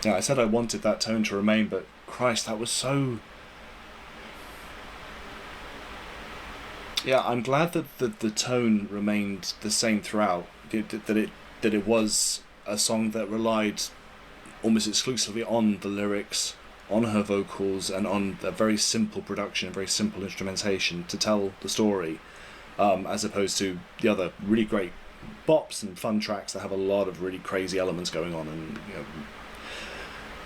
Yeah, I said I wanted that tone to remain, but Christ, that was so... Yeah, I'm glad that the tone remained the same throughout. That it was a song that relied almost exclusively on the lyrics, on her vocals, and on a very simple production, very simple instrumentation to tell the story, as opposed to the other really great bops and fun tracks that have a lot of really crazy elements going on. And you know,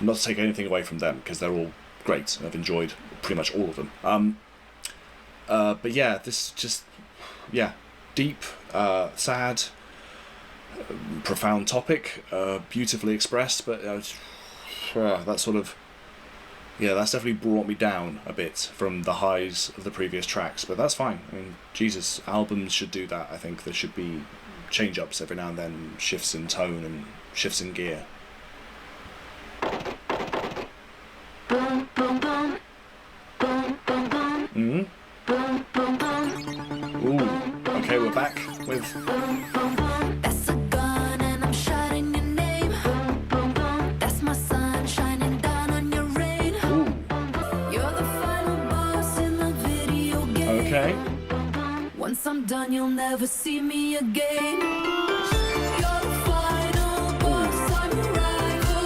not to take anything away from them, because they're all great, and I've enjoyed pretty much all of them. But yeah, this just, yeah, deep, sad, profound topic, beautifully expressed, but that sort of, yeah, that's definitely brought me down a bit from the highs of the previous tracks, but that's fine. I mean, Jesus, albums should do that. I think there should be change-ups every now and then, shifts in tone and shifts in gear. Boom, boom, boom. Boom, boom, boom. Mm-hmm. Boom, boom, boom. Ooh, okay, we're back with... Boom, boom, boom. That's a gun and I'm shouting your name. Boom, boom, boom. That's my sun shining down on your rain. Ooh, You're the final boss in the video game. okay. Once I'm done, you'll never see me again. You're the final boss, I'm your rival.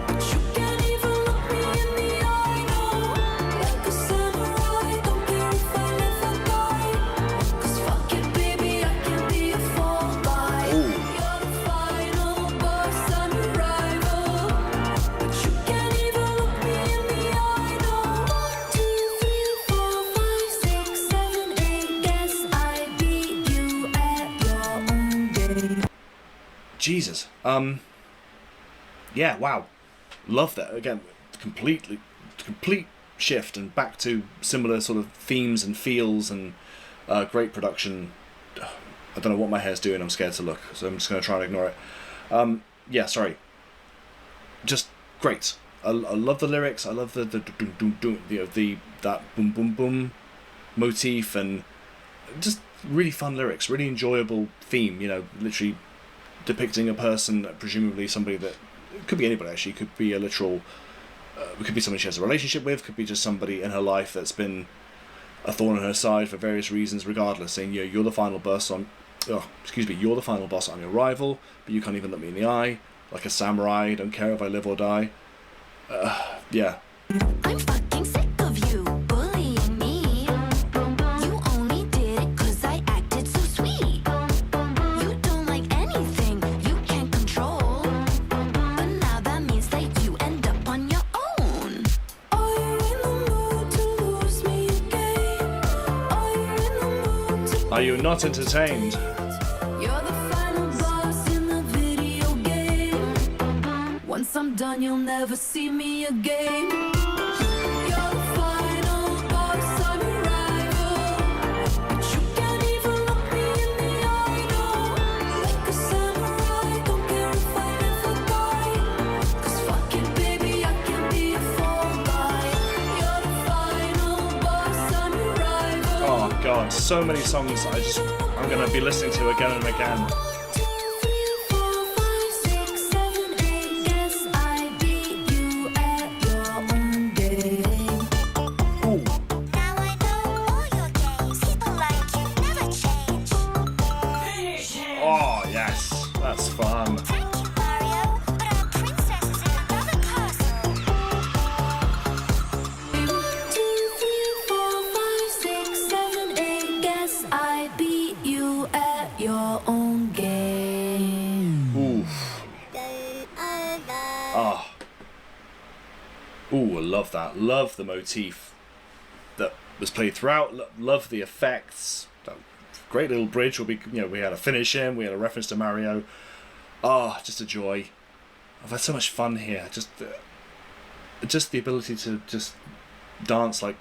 But you can't even look me in the eye, no. Like a samurai, don't care if I live or die. 'Cause fuck it, baby, I can be a fall guy. Ooh. You're the final boss, I'm your rival. But you can't even look me in the eye, no. 1, 2, 3, 4, 5, 6, 7, 8. Guess I beat you at your own game. Jesus. Yeah, wow. Love that. Again, complete shift and back to similar sort of themes and feels and great production. I don't know what my hair's doing. I'm scared to look, so I'm just going to try and ignore it. Yeah, sorry. Just great. I love the lyrics. I love the dum dum dum, you know, that boom boom boom motif, and just really fun lyrics. Really enjoyable theme. You know, literally depicting a person, presumably somebody that could be anybody actually, could be a literal, it could be somebody she has a relationship with, could be just somebody in her life that's been a thorn in her side for various reasons, regardless, saying, you know, you're the final boss on, you're the final boss, I'm your rival, but you can't even look me in the eye, like a samurai, don't care if I live or die. Yeah. I'm fucking sick of you bullying me. You only did it 'cause I acted so sweet. You don't like anything you can't control. But now that means that you end up on your own. Are you in the mood to lose me again? Are you in the mood to... Are you not entertained? You're the final boss in the video game. Once I'm done, you'll never see me again. You're the final boss, I'm your rival. But you can't even look me in the eye, no. Like a samurai, don't care if I live or die. 'Cause fuck it, baby, I can be a fall guy. You're the final boss, I'm your rival. Oh god, so many songs that I'm going to be listening to again and again. 1, 2, 3, 4, 5, 6, 7, 8. Guess I beat you at your own game. Ooh. Now I know all your games. People like you never change. Oh yes, that's fun. Take Ah. Ooh, I love that. Love the motif that was played throughout. Love the effects. That great little bridge where we had a finish in. We had a reference to Mario. Ah, just a joy. I've had so much fun here. Just the ability to just dance like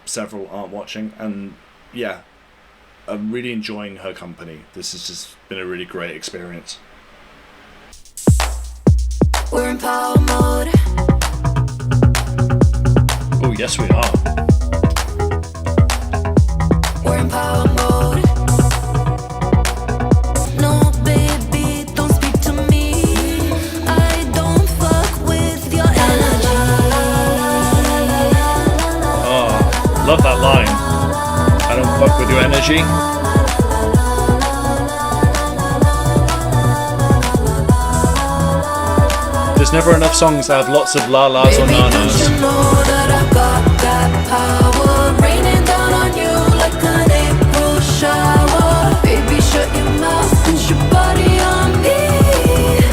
several aren't watching, and yeah, I'm really enjoying her company. This has just been a really great experience. We're in power mode. Oh yes, we are. We're in power mode. No, baby, don't speak to me. I don't fuck with your energy. Oh, love that line. I don't fuck with your energy. There's never enough songs that have lots of la-las or Baby, don't na-nas. you know that I got that power raining down on you like an April shower? Baby, shut your mouth, put your body on me.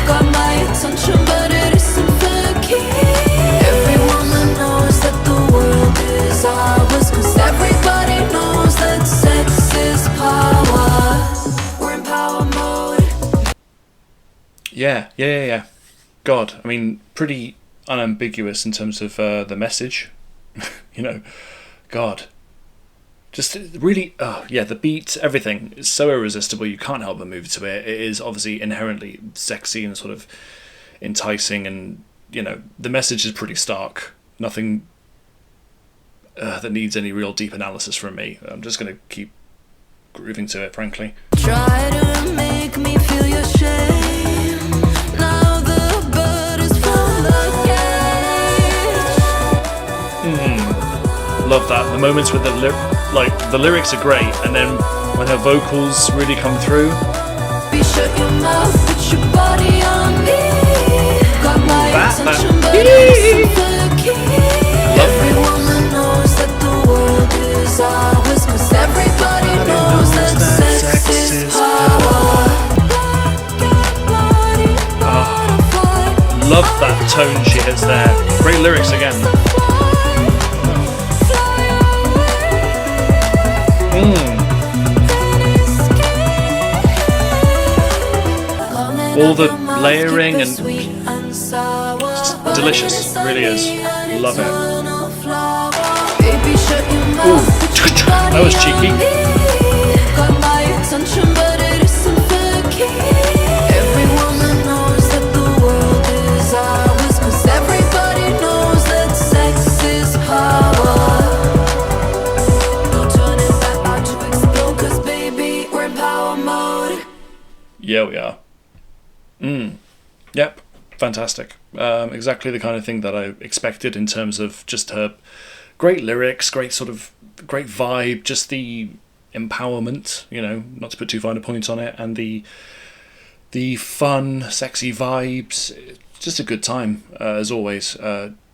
Got my attention, but it isn't the key. Every woman knows that the world is ours, 'cause everybody knows that sex is power. We're in power mode. Yeah. God, I mean, pretty unambiguous in terms of the message. You know, God. Just really, the beat, everything is so irresistible, you can't help but move to it. It is obviously inherently sexy and sort of enticing, and, you know, the message is pretty stark. Nothing that needs any real deep analysis from me. I'm just going to keep grooving to it, frankly. Try to make me feel your shame. Now the bird is from the cage. Love that. The moments with the lyrics are great, and then when her vocals really come through. Be shut your mouth, put your body on me. Got my That- attention, but it's the key. Every woman knows that the world is ours, 'cause everybody knows that sex is power. Love that tone she hits there. Great lyrics again. All the layering and delicious, really is. Love it. Ooh, that was cheeky. Got my attention, but it isn't the key. Every woman knows that the world is ours, 'cause everybody knows that sex is power. No turning back, not to explode, 'cause baby, we're in power mode. Yeah, we are. Yep, fantastic. Exactly the kind of thing that I expected in terms of just her great lyrics, great vibe, just the empowerment, you know, not to put too fine a point on it, and the fun, sexy vibes. Just a good time, as always.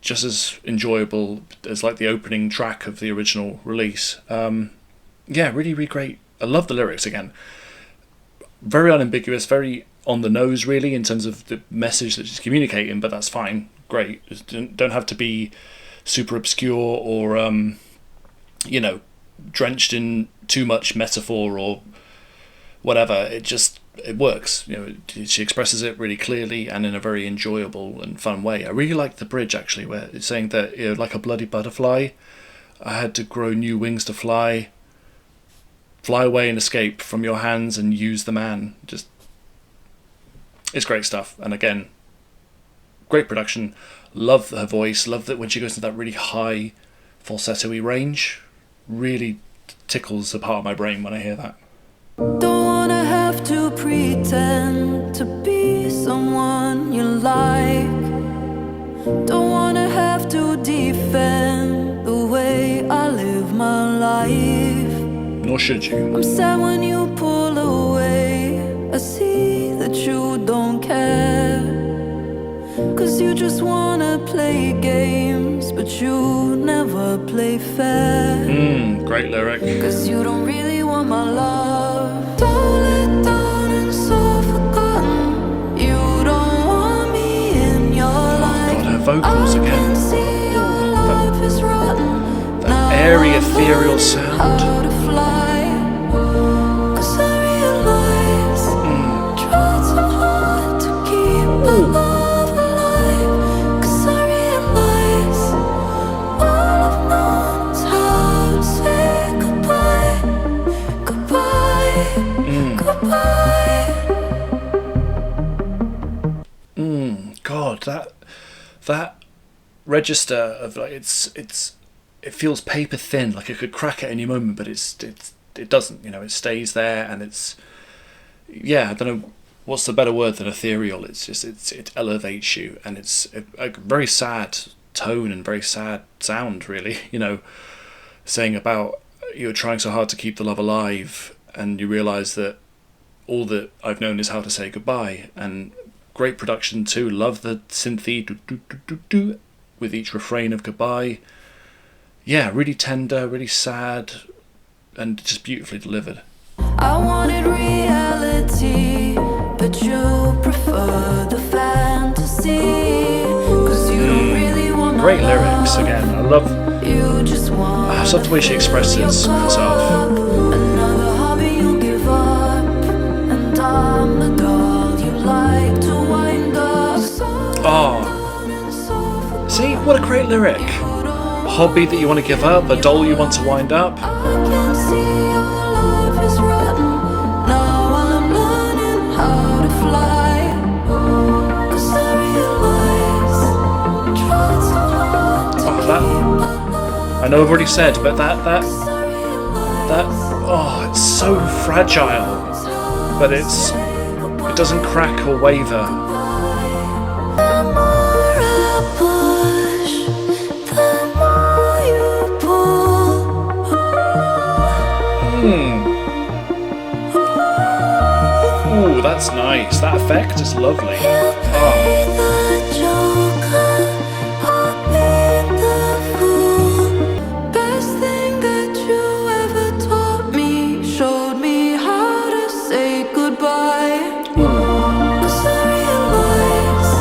Just as enjoyable as like the opening track of the original release. Yeah, really, really great. I love the lyrics again. Very unambiguous, very on the nose, really, in terms of the message that she's communicating, but that's fine. Great. Don't have to be super obscure or, you know, drenched in too much metaphor or whatever. It works. You know, she expresses it really clearly and in a very enjoyable and fun way. I really like the bridge, actually, where it's saying that, you know, like a bloody butterfly, I had to grow new wings to fly away and escape from your hands and use the man. Just, it's great stuff. And again, great production. Love her voice. Love that when she goes into that really high falsetto-y range. Really tickles a part of my brain when I hear that. Don't wanna have to pretend to be someone you like. Don't wanna have to defend the way I live my life. Nor should you. I'm sad when you pull away. I see that you don't care, 'cause you just wanna play games, but you never play fair. Great lyric. 'Cause you don't really want my love. Don't let down and so forgotten. You don't want me in your vocals again. That airy, ethereal sound. God, that register of like it feels paper thin, like it could crack at any moment, but it doesn't. You know, it stays there, and I don't know what's the better word than ethereal. It elevates you, and it's a very sad tone and very sad sound, really. You know, saying about you're trying so hard to keep the love alive, and you realise that all that I've known is how to say goodbye. And great production too. Love the synthy do with each refrain of goodbye. Yeah, really tender, really sad, and just beautifully delivered. I wanted reality, but you prefer the fantasy. 'Cause you don't really want great lyrics again. I love the way she expresses herself. Another hobby you'll give up, and I'm the doll you like to wind up. Oh, see, what a great lyric. A hobby that you want to give up, a doll you want to wind up. I can see your life is rotten. Now I'm learning how to fly. 'Cause I realize tried so hard to keep alive. I know I've already said, but that it's so fragile, but it doesn't crack or waver. The more I push, the more you pull. Ooh, that's nice. That effect is lovely. You play the joker, I'll be the fool. Best thing that you ever taught me, showed me how to say goodbye. 'Cause I realize,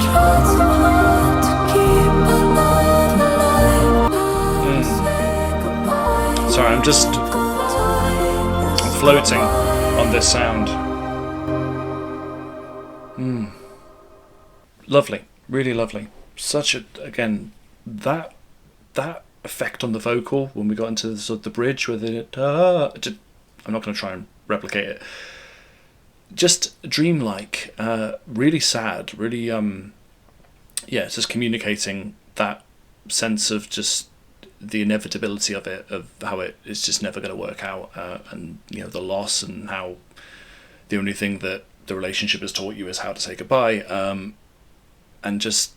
tried so hard to keep alive. Say goodbye. Sorry, I'm just floating on this sound. Lovely, really lovely. Such a, again, that effect on the vocal when we got into the, sort of the bridge with it. I'm not going to try and replicate it. Just dreamlike, really sad, really it's just communicating that sense of just the inevitability of it, of how it is just never going to work out, and you know, the loss, and how the only thing that the relationship has taught you is how to say goodbye, and just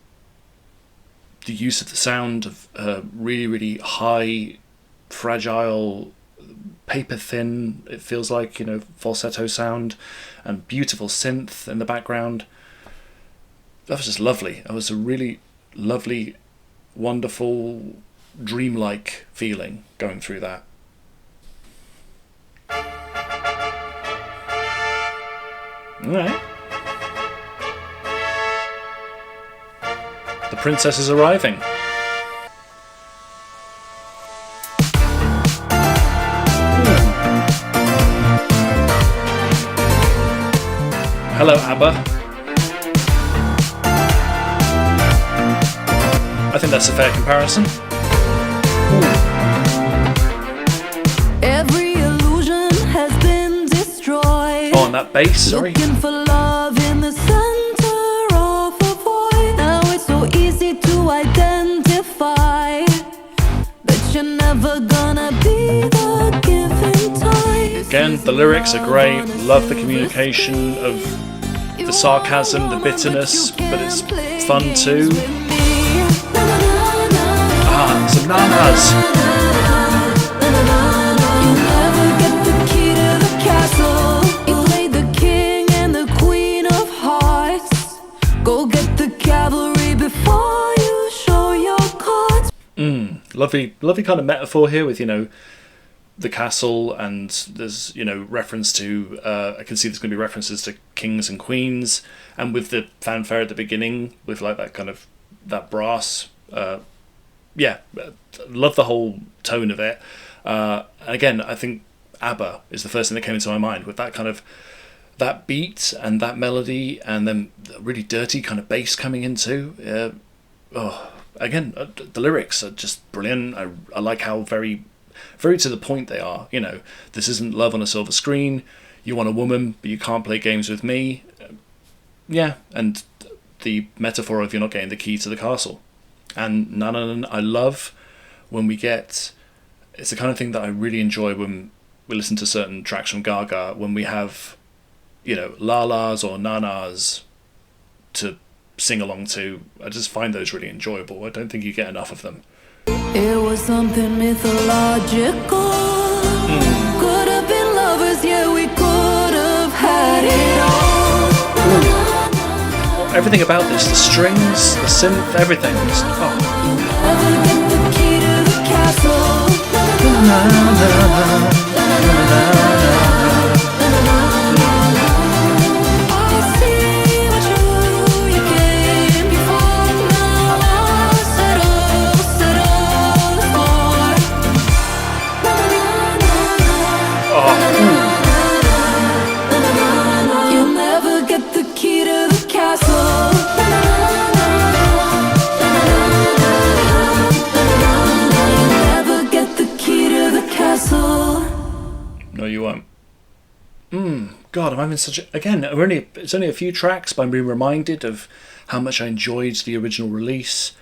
the use of the sound of really, really high, fragile, paper thin, it feels like, you know, falsetto sound, and beautiful synth in the background. That was just lovely. It was a really lovely, wonderful, dreamlike feeling going through that. Alright. The princess is arriving. Hello, ABBA. I think that's a fair comparison. Every illusion has been destroyed. Oh, and that bass, sorry. Looking for love in the center of a void. Now it's so easy to identify that you're never gonna be the given type. Again, the lyrics are great. Love the communication of the sarcasm, the bitterness, but it's fun too. Ah, some nanas. You never get the key to the castle. You play the king and the queen of hearts. Go get the cavalry before you show your cards. Lovely kind of metaphor here with, you know, the castle, and there's, you know, reference to, I can see there's going to be references to kings and queens, and with the fanfare at the beginning, with like that kind of that brass. Yeah, love the whole tone of it. And again, I think ABBA is the first thing that came into my mind with that kind of that beat and that melody, and then the really dirty kind of bass coming into. Again, the lyrics are just brilliant. I like how very, very to the point they are. You know, this isn't love on a silver screen. You want a woman, but you can't play games with me. Yeah, and the metaphor of you're not getting the key to the castle. And I love when we get... It's the kind of thing that I really enjoy when we listen to certain tracks from Gaga, when we have, you know, la-las or na-nas to sing along to. I just find those really enjoyable. I don't think you get enough of them. It was something mythological. Could have been lovers, yeah, we could have had it all. Everything about this, the strings, the synth, everything. Just, Never get the key to the castle. I see what you came before. Now settle the score. You'll never get the key to the castle. No, you won't. God, I'm having such a... Again, it's only a few tracks, but I'm being reminded of how much I enjoyed the original release.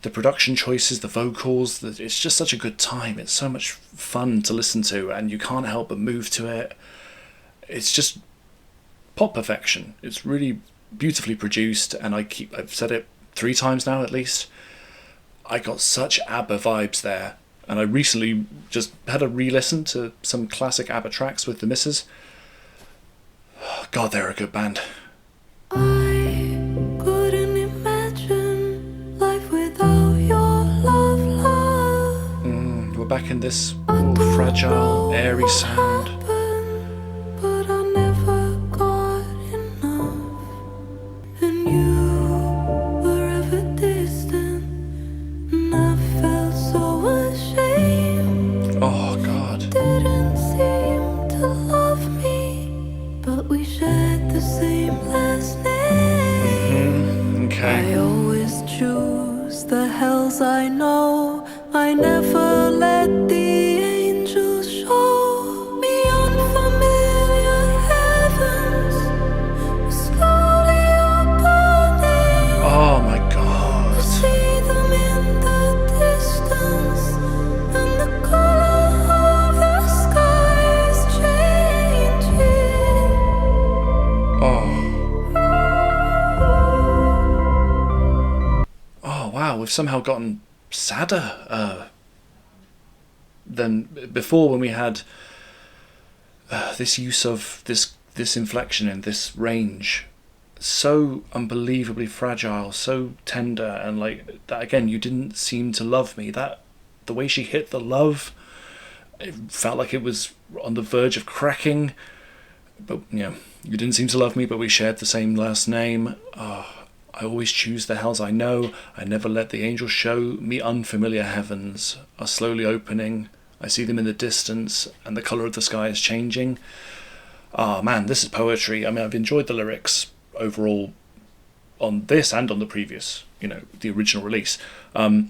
The production choices, the vocals, it's just such a good time. It's so much fun to listen to, and you can't help but move to it. It's just pop perfection. It's really beautifully produced, and I've said it 3 times now at least. I got such ABBA vibes there. And I recently just had a re-listen to some classic ABBA tracks with the missus. God, they're a good band. I couldn't imagine life without your love. We're back in this fragile, airy sound. But I never got enough. And you were ever distant, and I felt so ashamed. Oh, God. Didn't seem to love me, but we shared the same last name. Okay. I always choose the hells I know. I never let the angels show me unfamiliar heavens. Slowly opening. Oh, my God. I see them in the distance, and the color of the sky is changing. Oh, wow. We've somehow gotten sadder than before, when we had this use of this inflection and this range. So unbelievably fragile, so tender, and like that again, you didn't seem to love me. That the way she hit the love, it felt like it was on the verge of cracking. But yeah, you didn't seem to love me, but we shared the same last name. I always choose the hells I know. I never let the angels show me unfamiliar heavens are slowly opening. I see them in the distance, and the colour of the sky is changing. Ah, man, this is poetry. I mean, I've enjoyed the lyrics overall on this and on the previous, the original release. This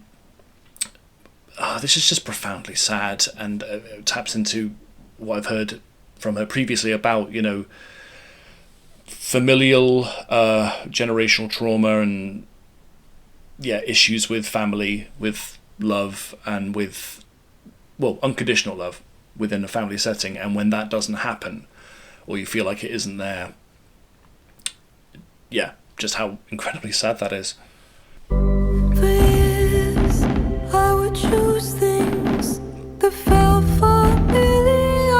is just profoundly sad, and it taps into what I've heard from her previously about, familial, generational trauma, and issues with family, with love, and with, unconditional love within a family setting. And when that doesn't happen, or you feel like it isn't there, just how incredibly sad that is. For years, I would choose things that felt familiar.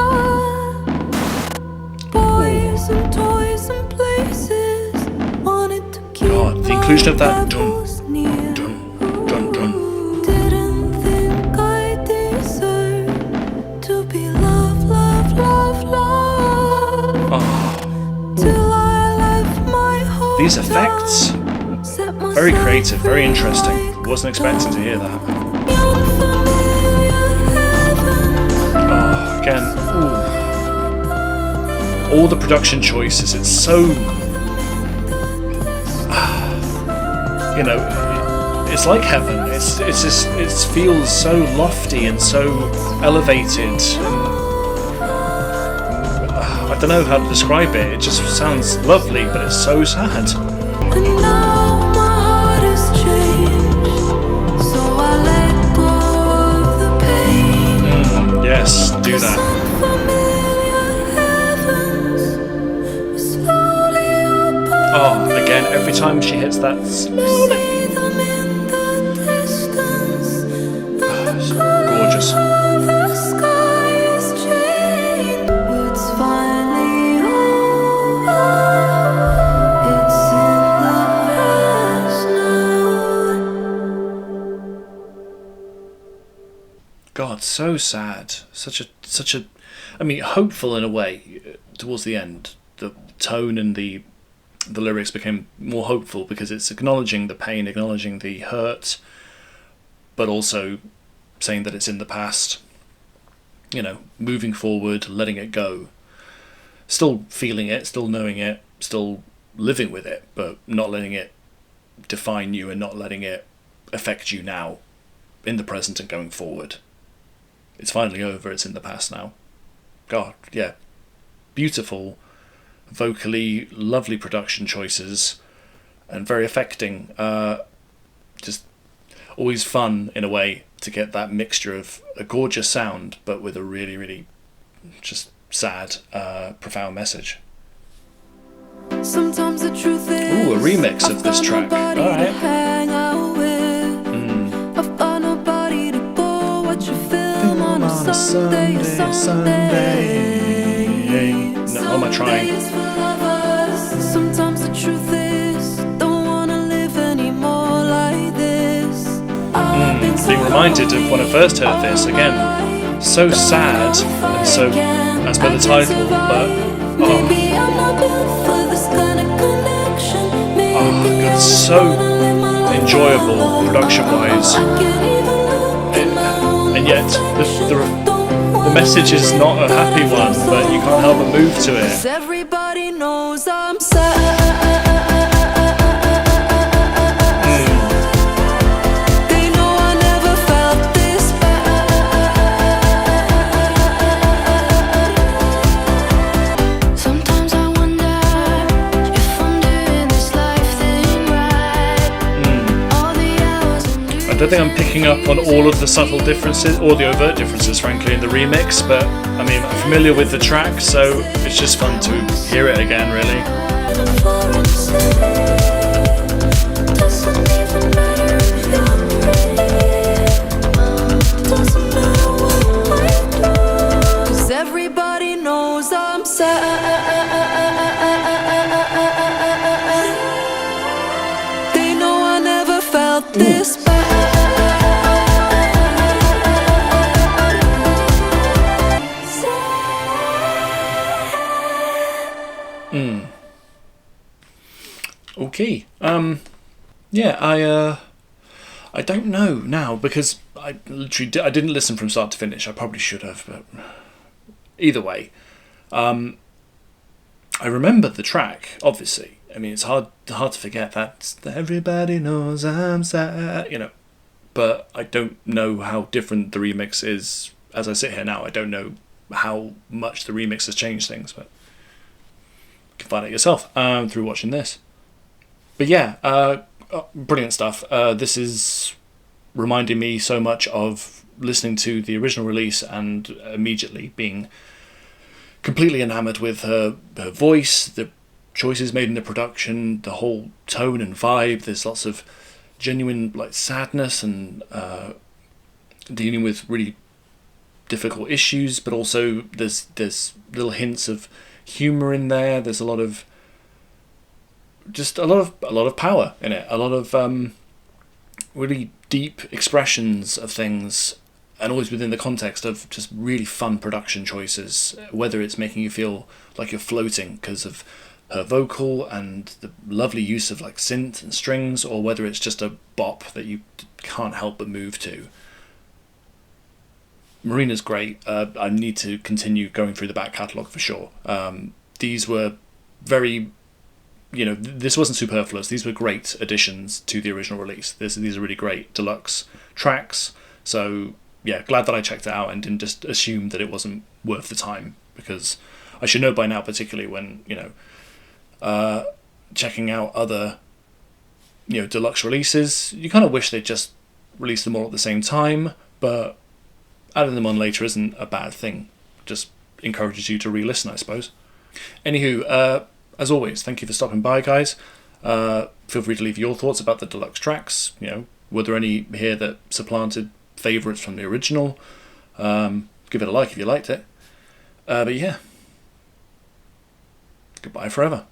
Boys and toys and places, wanted to keep God, the inclusion of that levels near. dun, dun. Didn't think I deserved to be loved. Oh, Till I left my home. these effects. Set my Very creative, very interesting. Wasn't expecting to hear that. Oh, again, ooh. All the production choices, it's so... you know, it's like heaven. It's just, it feels so lofty and so elevated. I don't know how to describe it. It just sounds lovely, but it's so sad. And now my heart has changed, so I let go of the pain. Yes, do that. Oh, again, every time she hits that slowly. Gorgeous. God, so sad. Such a. I mean, hopeful in a way. Towards the end, the tone and the lyrics became more hopeful because it's acknowledging the pain, acknowledging the hurt, but also saying that it's in the past. You know, moving forward, letting it go. Still feeling it, still knowing it, still living with it, but not letting it define you and not letting it affect you now, in the present and going forward. It's finally over, it's in the past now. God, yeah. Beautiful, vocally, lovely production choices, and very affecting. Just always fun, in a way, to get that mixture of a gorgeous sound, but with a really, really just sad, profound message. Sometimes the truth is, ooh, a remix of this track. Alright. I've got nobody to go watch a film on a Sunday. No, how am I trying? Sometimes the truth is, don't wanna live anymore like this. Being reminded of when I first heard this, again, so sad, and so, as per the title, but, God, so enjoyable production-wise, and yet the message is not a happy one, but you can't help but move to it. Everybody knows I'm sad. They know I never felt this bad. Sometimes I wonder if I'm doing this life thing right. All the hours I don't think I'm picking up on all of the subtle differences, or the overt differences, frankly, in the remix, but I mean, I'm familiar with the track, so it's just fun to hear it again, really. Cause everybody knows I'm sad. They know I never felt this bad. Okay. Yeah, I don't know now, because I literally I didn't listen from start to finish. I probably should have, but either way, I remember the track, obviously. I mean, it's hard to forget that everybody knows I'm sad, you know. But I don't know how different the remix is as I sit here now. I don't know how much the remix has changed things, but you can find out yourself through watching this. But yeah, brilliant stuff. This is reminding me so much of listening to the original release and immediately being completely enamoured with her voice, the choices made in the production, the whole tone and vibe. There's lots of genuine sadness and dealing with really difficult issues, but also there's little hints of humour in there. There's a lot of power in it, a lot of really deep expressions of things, and always within the context of just really fun production choices, whether it's making you feel like you're floating because of her vocal and the lovely use of like synth and strings, or whether it's just a bop that you can't help but move to. Marina's great. I need to continue going through the back catalogue for sure. These were very, this wasn't superfluous. These were great additions to the original release. These are really great deluxe tracks. So yeah, glad that I checked it out and didn't just assume that it wasn't worth the time, because I should know by now, particularly when, checking out other, deluxe releases, you kind of wish they'd just release them all at the same time, but adding them on later isn't a bad thing. Just encourages you to re-listen, I suppose. Anywho, as always, thank you for stopping by, guys. Feel free to leave your thoughts about the deluxe tracks. Were there any here that supplanted favourites from the original? Give it a like if you liked it. But yeah, goodbye forever.